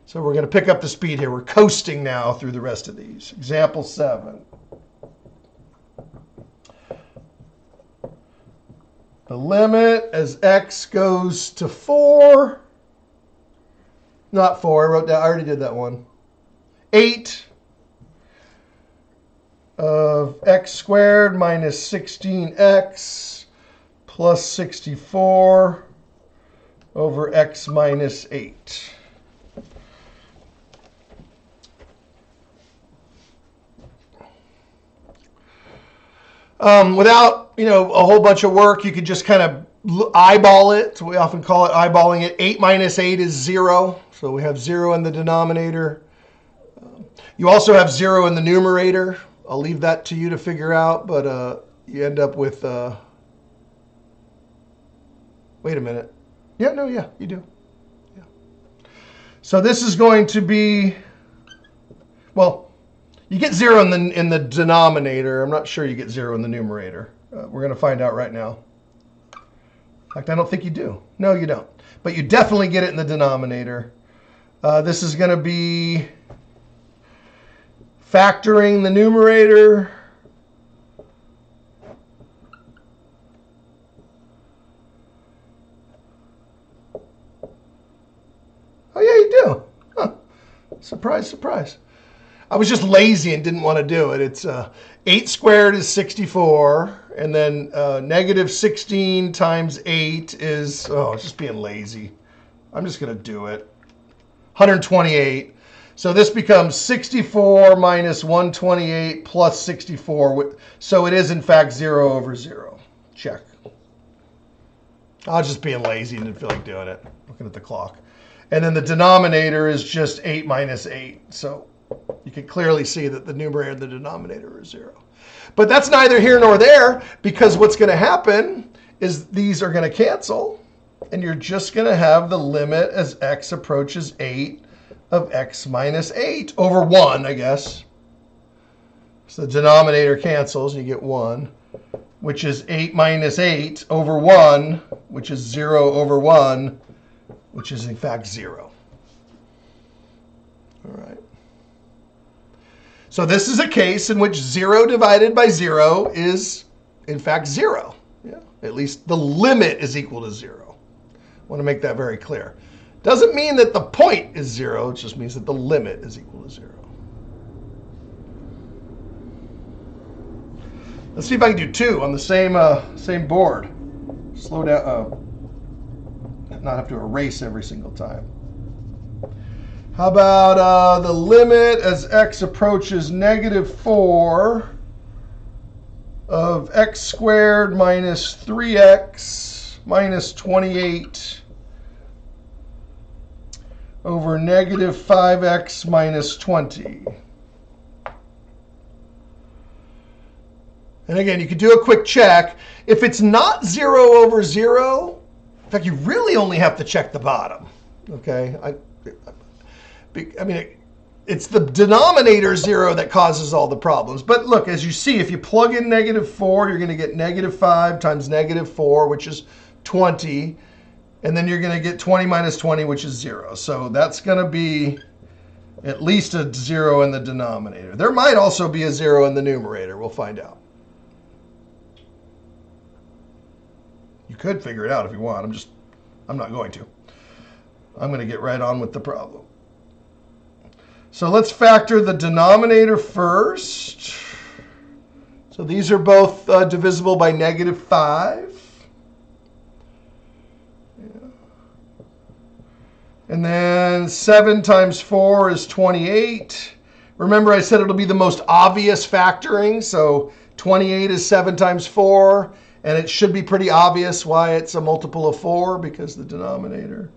Speaker 1: So we're going to pick up the speed here. We're coasting now through the rest of these. Example 7. The limit as x goes to 4, not 4, I wrote down, I already did that one. 8 of x squared minus 16x plus 64 over x minus 8. Without, a whole bunch of work, you could just kind of eyeball it. So we often call it eyeballing it. 8 minus 8 is 0. So we have 0 in the denominator. You also have 0 in the numerator. I'll leave that to you to figure out, but you end up with, wait a minute. Yeah, you do. Yeah. So this is going to be, well, you get 0 in the denominator. I'm not sure you get 0 in the numerator. We're going to find out right now. In fact, I don't think you do. No, you don't. But you definitely get it in the denominator. This is going to be factoring the numerator. Oh, yeah, you do. Huh. Surprise, surprise. I was just lazy and didn't want to do it. It's 8 squared is 64, and then negative 16 times 8 is, it's just being lazy. I'm just going to do it. 128. So this becomes 64 minus 128 plus 64. So it is, in fact, 0 over 0. Check. I was just being lazy and didn't feel like doing it. Looking at the clock. And then the denominator is just 8 minus 8. So you can clearly see that the numerator and the denominator are 0. But that's neither here nor there, because what's going to happen is these are going to cancel, and you're just going to have the limit as x approaches 8 of x minus 8 over 1, I guess. So the denominator cancels, and you get 1, which is 8 minus 8 over 1, which is 0 over 1, which is in fact 0. All right. So this is a case in which 0 divided by 0 is in fact 0. Yeah. At least the limit is equal to 0. I want to make that very clear. Doesn't mean that the point is 0. It just means that the limit is equal to 0. Let's see if I can do 2 on the same board. Slow down. Not have to erase every single time. How about the limit as x approaches -4 of x squared minus 3x minus 28 over -5x minus 20. And again, you could do a quick check. If it's not 0 over 0, in fact, you really only have to check the bottom. Okay? I mean, it's the denominator 0 that causes all the problems. But look, as you see, if you plug in -4, you're going to get -5 times -4, which is 20. And then you're going to get 20 minus 20, which is 0. So that's going to be at least a 0 in the denominator. There might also be a 0 in the numerator. We'll find out. You could figure it out if you want. I'm not going to. I'm going to get right on with the problem. So let's factor the denominator first. So these are both divisible by -5. Yeah. And then 7 times 4 is 28. Remember I said it'll be the most obvious factoring. So 28 is 7 times 4. And it should be pretty obvious why it's a multiple of 4, because the denominator.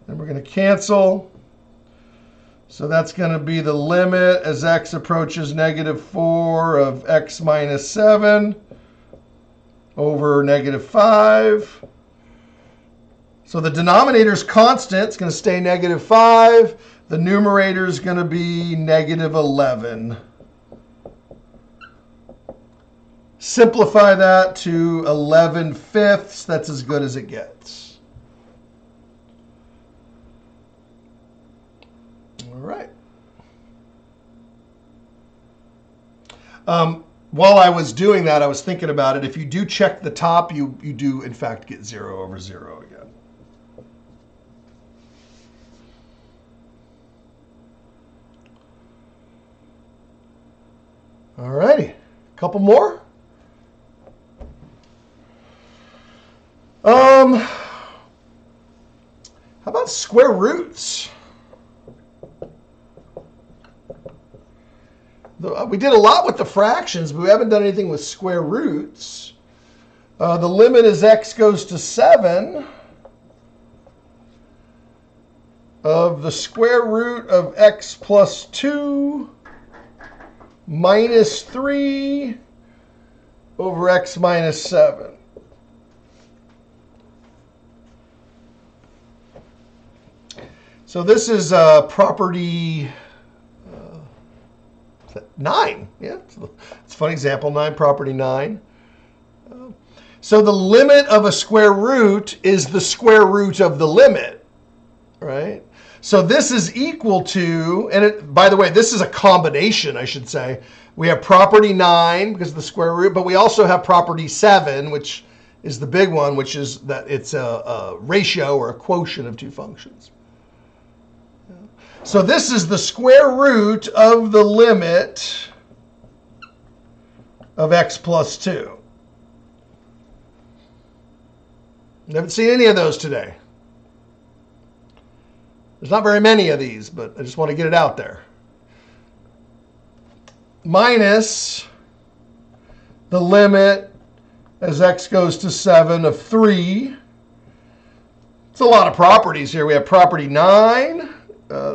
Speaker 1: And we're going to cancel. So that's going to be the limit as x approaches -4 of x minus 7 over -5. So the denominator is constant. It's going to stay -5. The numerator is going to be -11. Simplify that to 11/5. That's as good as it gets. All right. While I was doing that, I was thinking about it. If you do check the top, you do, in fact, get 0 over 0 again. All righty. A couple more. How about square roots? We did a lot with the fractions, but we haven't done anything with square roots. The limit as x goes to 7 of the square root of x plus 2 minus 3 over x minus 7. So this is property 9. Yeah, it's a fun example. 9, property 9. So the limit of a square root is the square root of the limit, right? So this is equal to, and by the way, this is a combination, I should say. We have property 9 because of the square root, but we also have property 7, which is the big one, which is that it's a ratio or a quotient of two functions. So this is the square root of the limit of x plus 2. Haven't seen any of those today. There's not very many of these, but I just want to get it out there. Minus the limit as x goes to 7 of 3. It's a lot of properties here. We have property 9,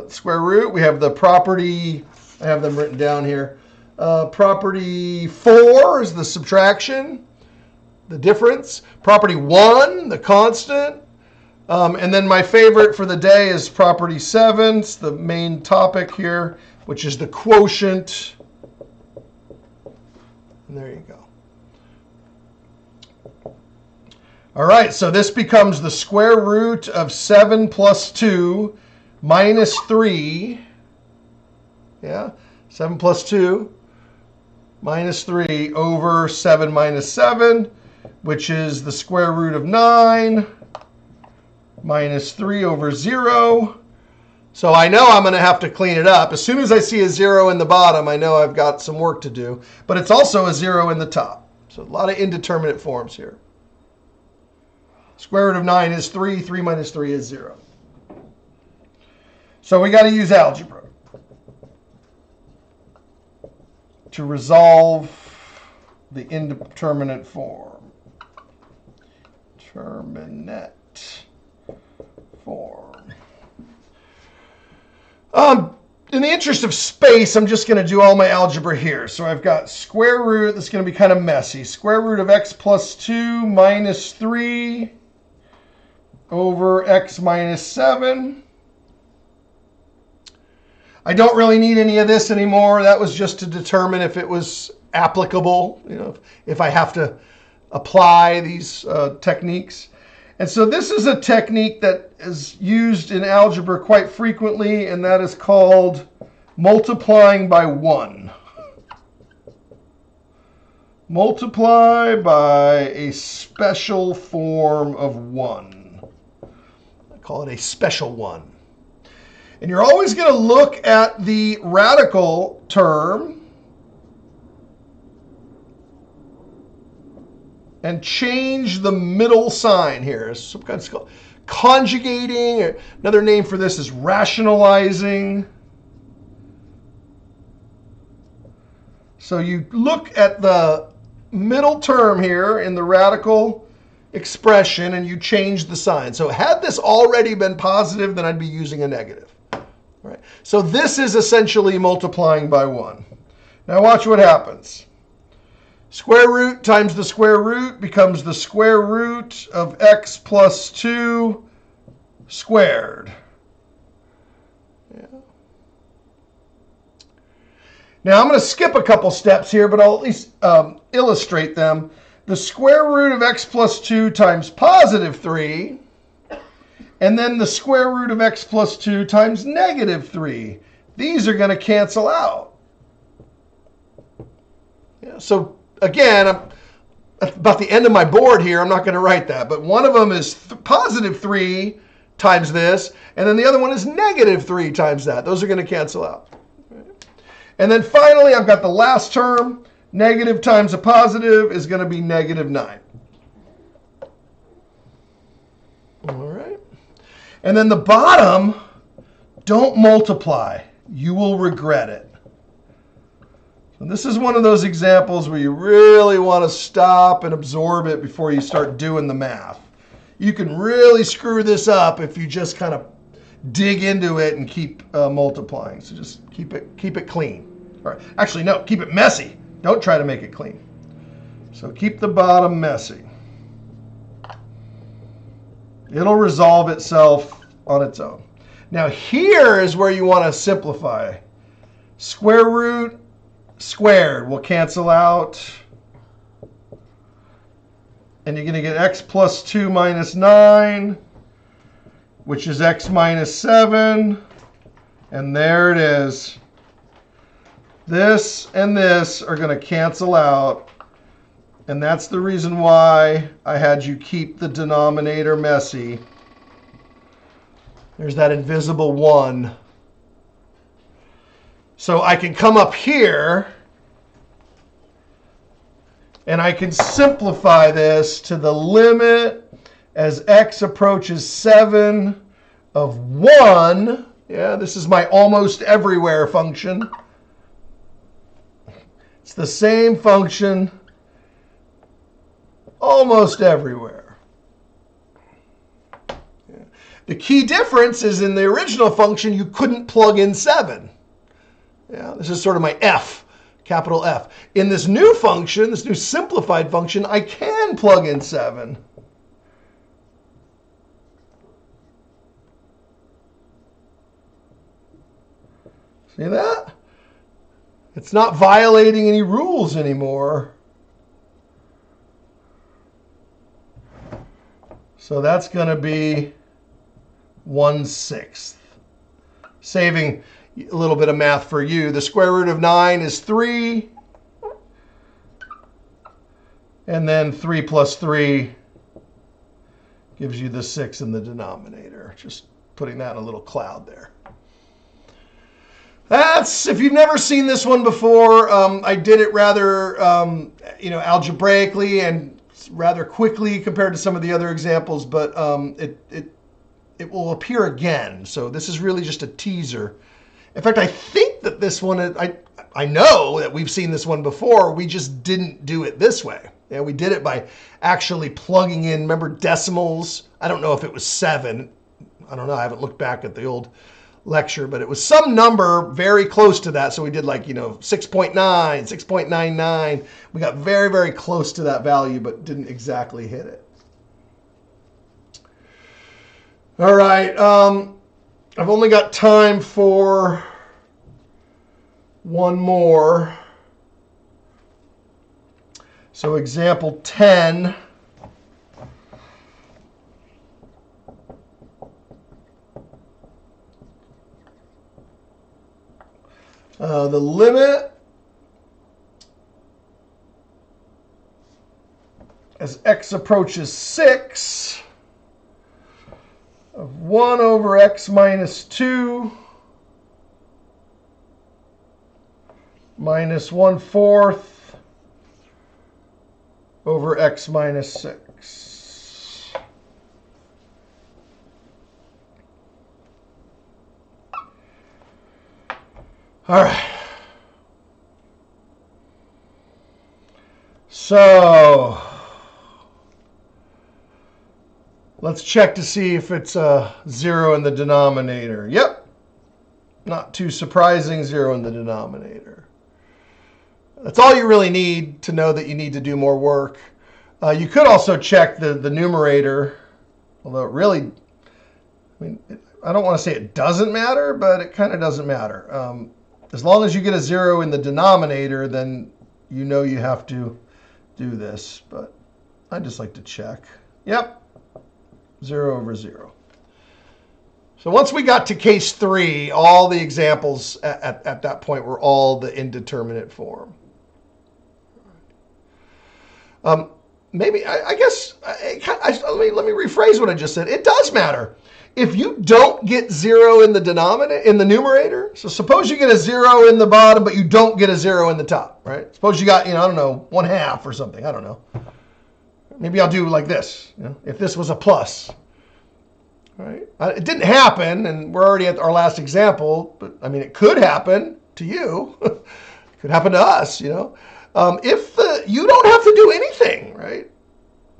Speaker 1: square root. We have the property, I have them written down here. Property 4 is the subtraction, the difference. Property 1, the constant. And then my favorite for the day is property 7. It's the main topic here, which is the quotient. And there you go. All right, so this becomes the square root of 7 plus 2 minus 3. Yeah, 7 plus 2 minus 3 over 7 minus 7, which is the square root of 9 minus 3 over 0. So I know I'm going to have to clean it up. As soon as I see a 0 in the bottom, I know I've got some work to do. But it's also a 0 in the top. So a lot of indeterminate forms here. Square root of 9 is 3. 3 minus 3 is 0. So we got to use algebra to resolve the indeterminate form. Determinate form. In the interest of space, I'm just going to do all my algebra here. So I've got square root. That's going to be kind of messy. Square root of x plus 2 minus 3 over x minus 7. I don't really need any of this anymore. That was just to determine if it was applicable, if I have to apply these techniques. And so this is a technique that is used in algebra quite frequently, and that is called multiplying by 1. Multiply by a special form of 1. I call it a special one. And you're always going to look at the radical term and change the middle sign here. Some kind of conjugating. Another name for this is rationalizing. So you look at the middle term here in the radical expression and you change the sign. So had this already been positive, then I'd be using a negative. All right. So this is essentially multiplying by 1. Now watch what happens. Square root times the square root becomes the square root of x plus 2 squared. Yeah. Now I'm going to skip a couple steps here, but I'll at least illustrate them. The square root of x plus 2 times positive 3, and then the square root of x plus 2 times negative 3. These are going to cancel out. Yeah, so again, I'm at about the end of my board here. I'm not going to write that, but one of them is positive 3 times this, and then the other one is negative 3 times that. Those are going to cancel out. And then finally, I've got the last term. Negative times a positive is going to be negative 9. All right. And then the bottom, don't multiply. You will regret it. And this is one of those examples where you really want to stop and absorb it before you start doing the math. You can really screw this up if you just kind of dig into it and keep multiplying. So just keep it clean. All right. Actually, no, keep it messy. Don't try to make it clean. So keep the bottom messy. It'll resolve itself on its own. Now here is where you want to simplify. Square root squared will cancel out. And you're going to get x plus 2 minus 9, which is x minus 7. And there it is. This and this are going to cancel out. And that's the reason why I had you keep the denominator messy. There's that invisible 1. So I can come up here and I can simplify this to the limit as x approaches 7 of 1. Yeah, this is my almost everywhere function. It's the same function almost everywhere. Yeah. The key difference is in the original function, you couldn't plug in 7. Yeah, this is sort of my F, capital F. In this new function, this new simplified function, I can plug in 7. See that? It's not violating any rules anymore. So that's going to be 1/6. Saving a little bit of math for you. The square root of 9 is 3. And then 3 plus 3 gives you the 6 in the denominator. Just putting that in a little cloud there. That's, if you've never seen this one before, I did it rather, algebraically and rather quickly compared to some of the other examples, but it will appear again. So this is really just a teaser. In fact, I think that this one, I know that we've seen this one before. We just didn't do it this way. Yeah, we did it by actually plugging in, remember, decimals. I don't know if it was 7. I don't know. I haven't looked back at the old lecture, but it was some number very close to that. So we did 6.9, 6.99. We got very, very close to that value, but didn't exactly hit it. All right. I've only got time for one more. So example 10. The limit as x approaches 6 of 1 over x minus 2 minus 1/4 over x minus 6. All right. So let's check to see if it's a 0 in the denominator. Yep. Not too surprising, 0 in the denominator. That's all you really need to know that you need to do more work. You could also check the numerator, although it really, I don't want to say it doesn't matter, but it kind of doesn't matter. As long as you get a 0 in the denominator, then you know you have to do this. But I just like to check. Yep, 0 over 0. So once we got to case 3, all the examples at that point were all the indeterminate form. Maybe, I guess, let me rephrase what I just said. It does matter. If you don't get 0 in the denominator, in the numerator, so suppose you get a 0 in the bottom, but you don't get a 0 in the top, right? Suppose you got, I don't know, 1/2 or something. I don't know. Maybe I'll do like this, if this was a plus, right? It didn't happen, and we're already at our last example, but it could happen to you. It could happen to us, If you don't have to do anything, right?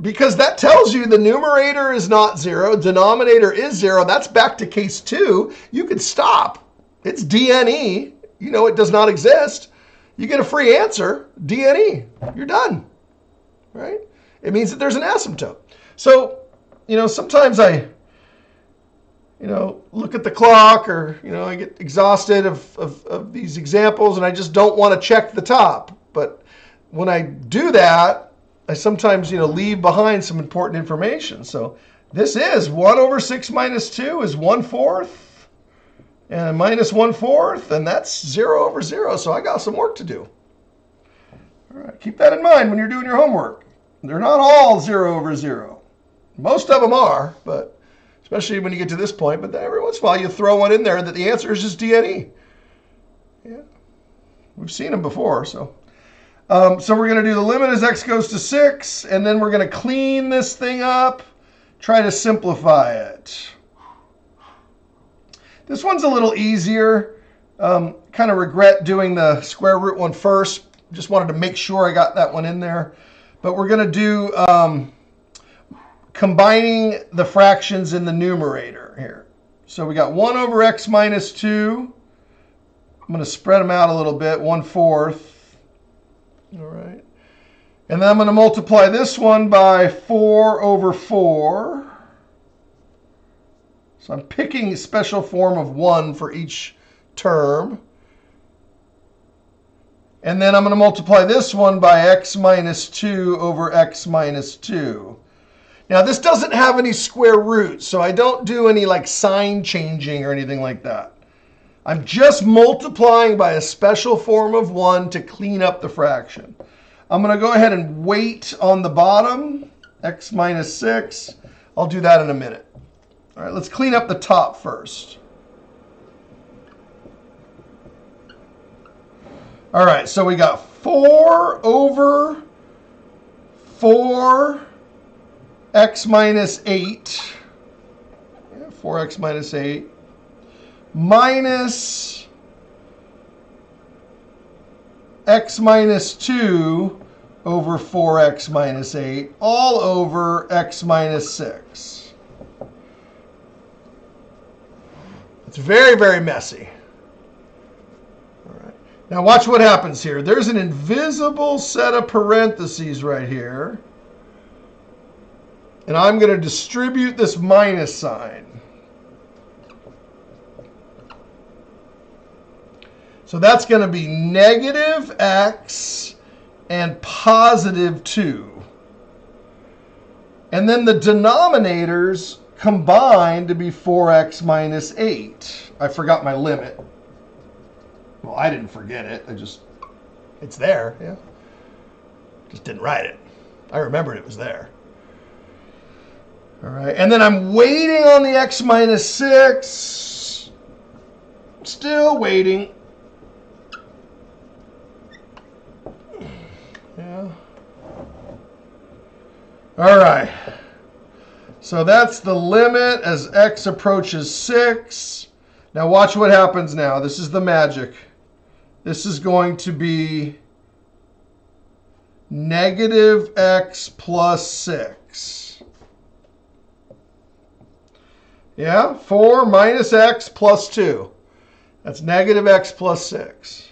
Speaker 1: Because that tells you the numerator is not 0, denominator is 0. That's back to case 2. You could stop. It's DNE. It does not exist. You get a free answer, DNE. You're done, right? It means that there's an asymptote. So, sometimes I, look at the clock, or, I get exhausted of these examples, and I just don't want to check the top. But when I do that, I sometimes, leave behind some important information. So this is 1 over 6 minus 2 is 1/4, and minus 1/4, and that's 0 over 0. So I got some work to do. All right, keep that in mind when you're doing your homework. They're not all 0 over 0. Most of them are, but especially when you get to this point. But every once in a while, you throw one in there that the answer is just DNE. Yeah, we've seen them before, so. So we're going to do the limit as x goes to 6, and then we're going to clean this thing up, try to simplify it. This one's a little easier. Kind of regret doing the square root one first. Just wanted to make sure I got that one in there. But we're going to do combining the fractions in the numerator. here. So we got 1 over x minus 2. I'm going to spread them out a little bit, 1/4. All right. And then I'm going to multiply this one by 4 over 4. So I'm picking a special form of 1 for each term. And then I'm going to multiply this one by x minus 2 over x minus 2. Now, this doesn't have any square roots, so I don't do any like sign changing or anything like that. I'm just multiplying by a special form of 1 to clean up the fraction. I'm going to go ahead and weight on the bottom, x minus 6. I'll do that in a minute. All right, let's clean up the top first. All right, so we got 4 over 4 x minus 8. Yeah, 4x minus 8. Minus x minus 2 over 4x minus 8, all over x minus 6. It's very, very messy. All right. Now watch what happens here. There's an invisible set of parentheses right here. And I'm going to distribute this minus sign. So that's going to be negative x and positive 2. And then the denominators combine to be 4x minus 8. I forgot my limit. Well, I didn't forget it. It's there, yeah. Just didn't write it. I remembered it was there. All right, and then I'm waiting on the x minus 6. Still waiting. Yeah. All right. So that's the limit as x approaches 6. Now watch what happens now. This is the magic. This is going to be negative x plus 6. Yeah, 4 minus x plus 2. That's negative x plus 6.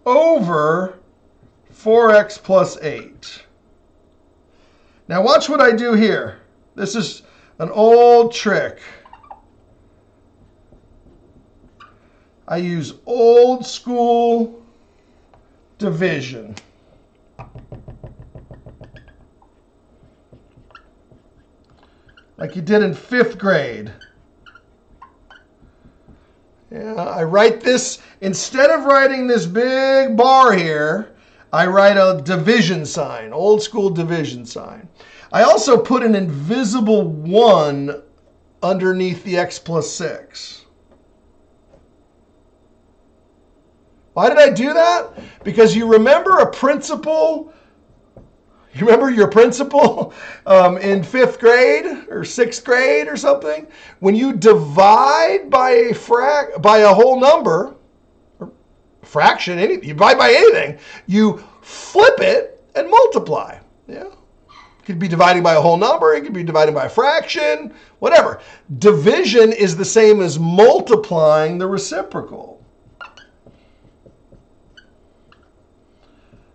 Speaker 1: Over 4x plus 8. Now watch what I do here. This is an old trick. I use old school division. Like you did in 5th grade. Yeah, I write this, instead of writing this big bar here, I write a division sign, old school division sign. I also put an invisible 1 underneath the x plus 6. Why did I do that? Because you remember a principle. You remember your principle in 5th grade or 6th grade or something? When you divide by a whole number, or fraction, you divide by anything, you flip it and multiply. Yeah. It could be dividing by a whole number. It could be dividing by a fraction, whatever. Division is the same as multiplying the reciprocal.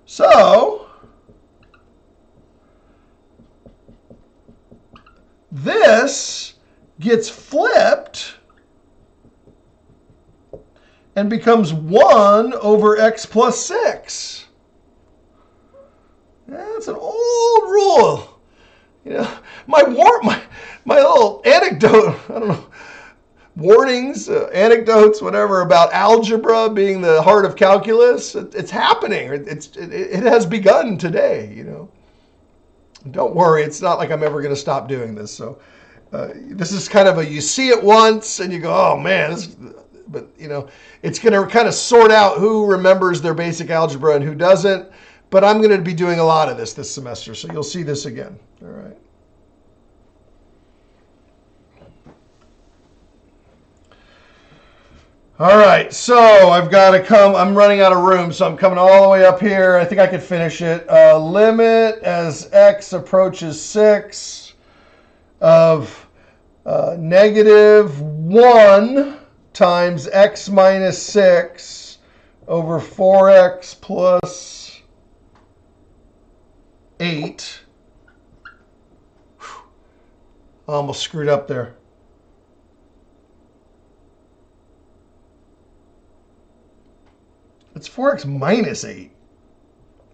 Speaker 1: So this gets flipped and becomes 1 over x plus 6. That's an old rule. You know, my little anecdote, I don't know, warnings, anecdotes, whatever, about algebra being the heart of calculus. It's happening. It has begun today, you know. Don't worry, it's not like I'm ever going to stop doing this. So this is kind of you see it once and you go, oh man, but you know, it's going to kind of sort out who remembers their basic algebra and who doesn't. But I'm going to be doing a lot of this semester, so you'll see this again. All right. All right, so I've got to come. I'm running out of room, so I'm coming all the way up here. I think I could finish it. Limit as x approaches 6 of Negative 1 times x minus 6 over 4x plus 8. I almost screwed up there. It's 4x minus 8.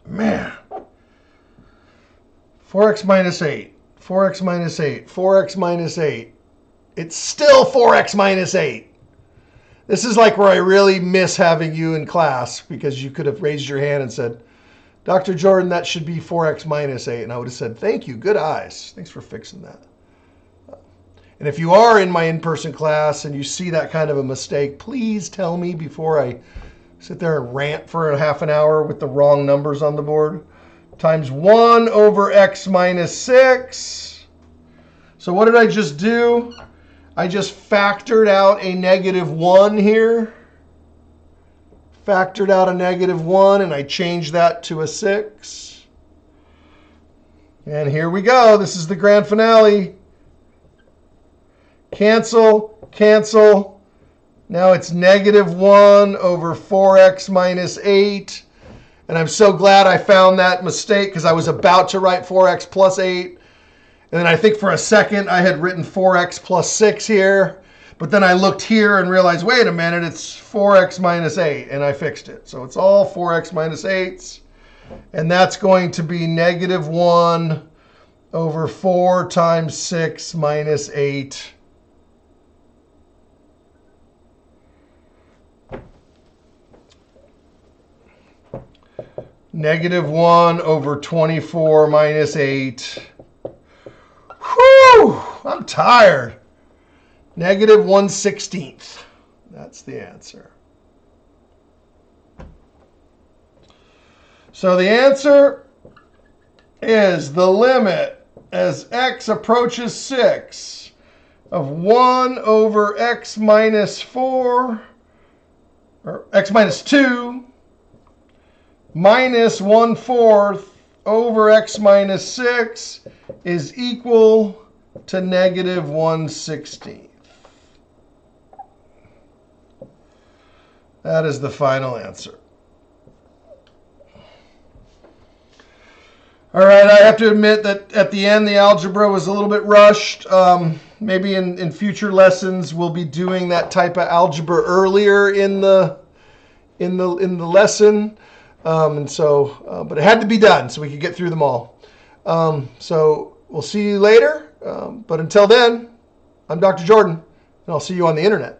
Speaker 1: Man. 4x minus 8. 4x minus 8. 4x minus 8. It's still 4x minus 8. This is like where I really miss having you in class, because you could have raised your hand and said, Dr. Jordan, that should be 4x minus 8. And I would have said, thank you. Good eyes. Thanks for fixing that. And if you are in my in-person class and you see that kind of a mistake, please tell me before I sit there and rant for a half an hour with the wrong numbers on the board. Times 1 over x minus 6. So what did I just do? I just factored out a negative 1 here. Factored out a negative 1, and I changed that to a 6. And here we go. This is the grand finale. Cancel, cancel. Now it's negative 1 over 4x minus 8. And I'm so glad I found that mistake, because I was about to write 4x plus 8. And then I think for a second I had written 4x plus 6 here. But then I looked here and realized, wait a minute, it's 4x minus 8. And I fixed it. So it's all 4x minus 8s. And that's going to be negative 1 over 4 times 6 minus 8. Negative 1 over 24 minus 8. Whew! I'm tired. Negative 1/16. That's the answer. So the answer is the limit as x approaches 6 of 1 over x minus 4, or x minus 2, minus 1/4 over x minus 6 is equal to negative 1/16. That is the final answer. All right, I have to admit that at the end, the algebra was a little bit rushed. Maybe in future lessons, we'll be doing that type of algebra earlier in the lesson. But it had to be done so we could get through them all. So we'll see you later. But until then, I'm Dr. Jordan, and I'll see you on the internet.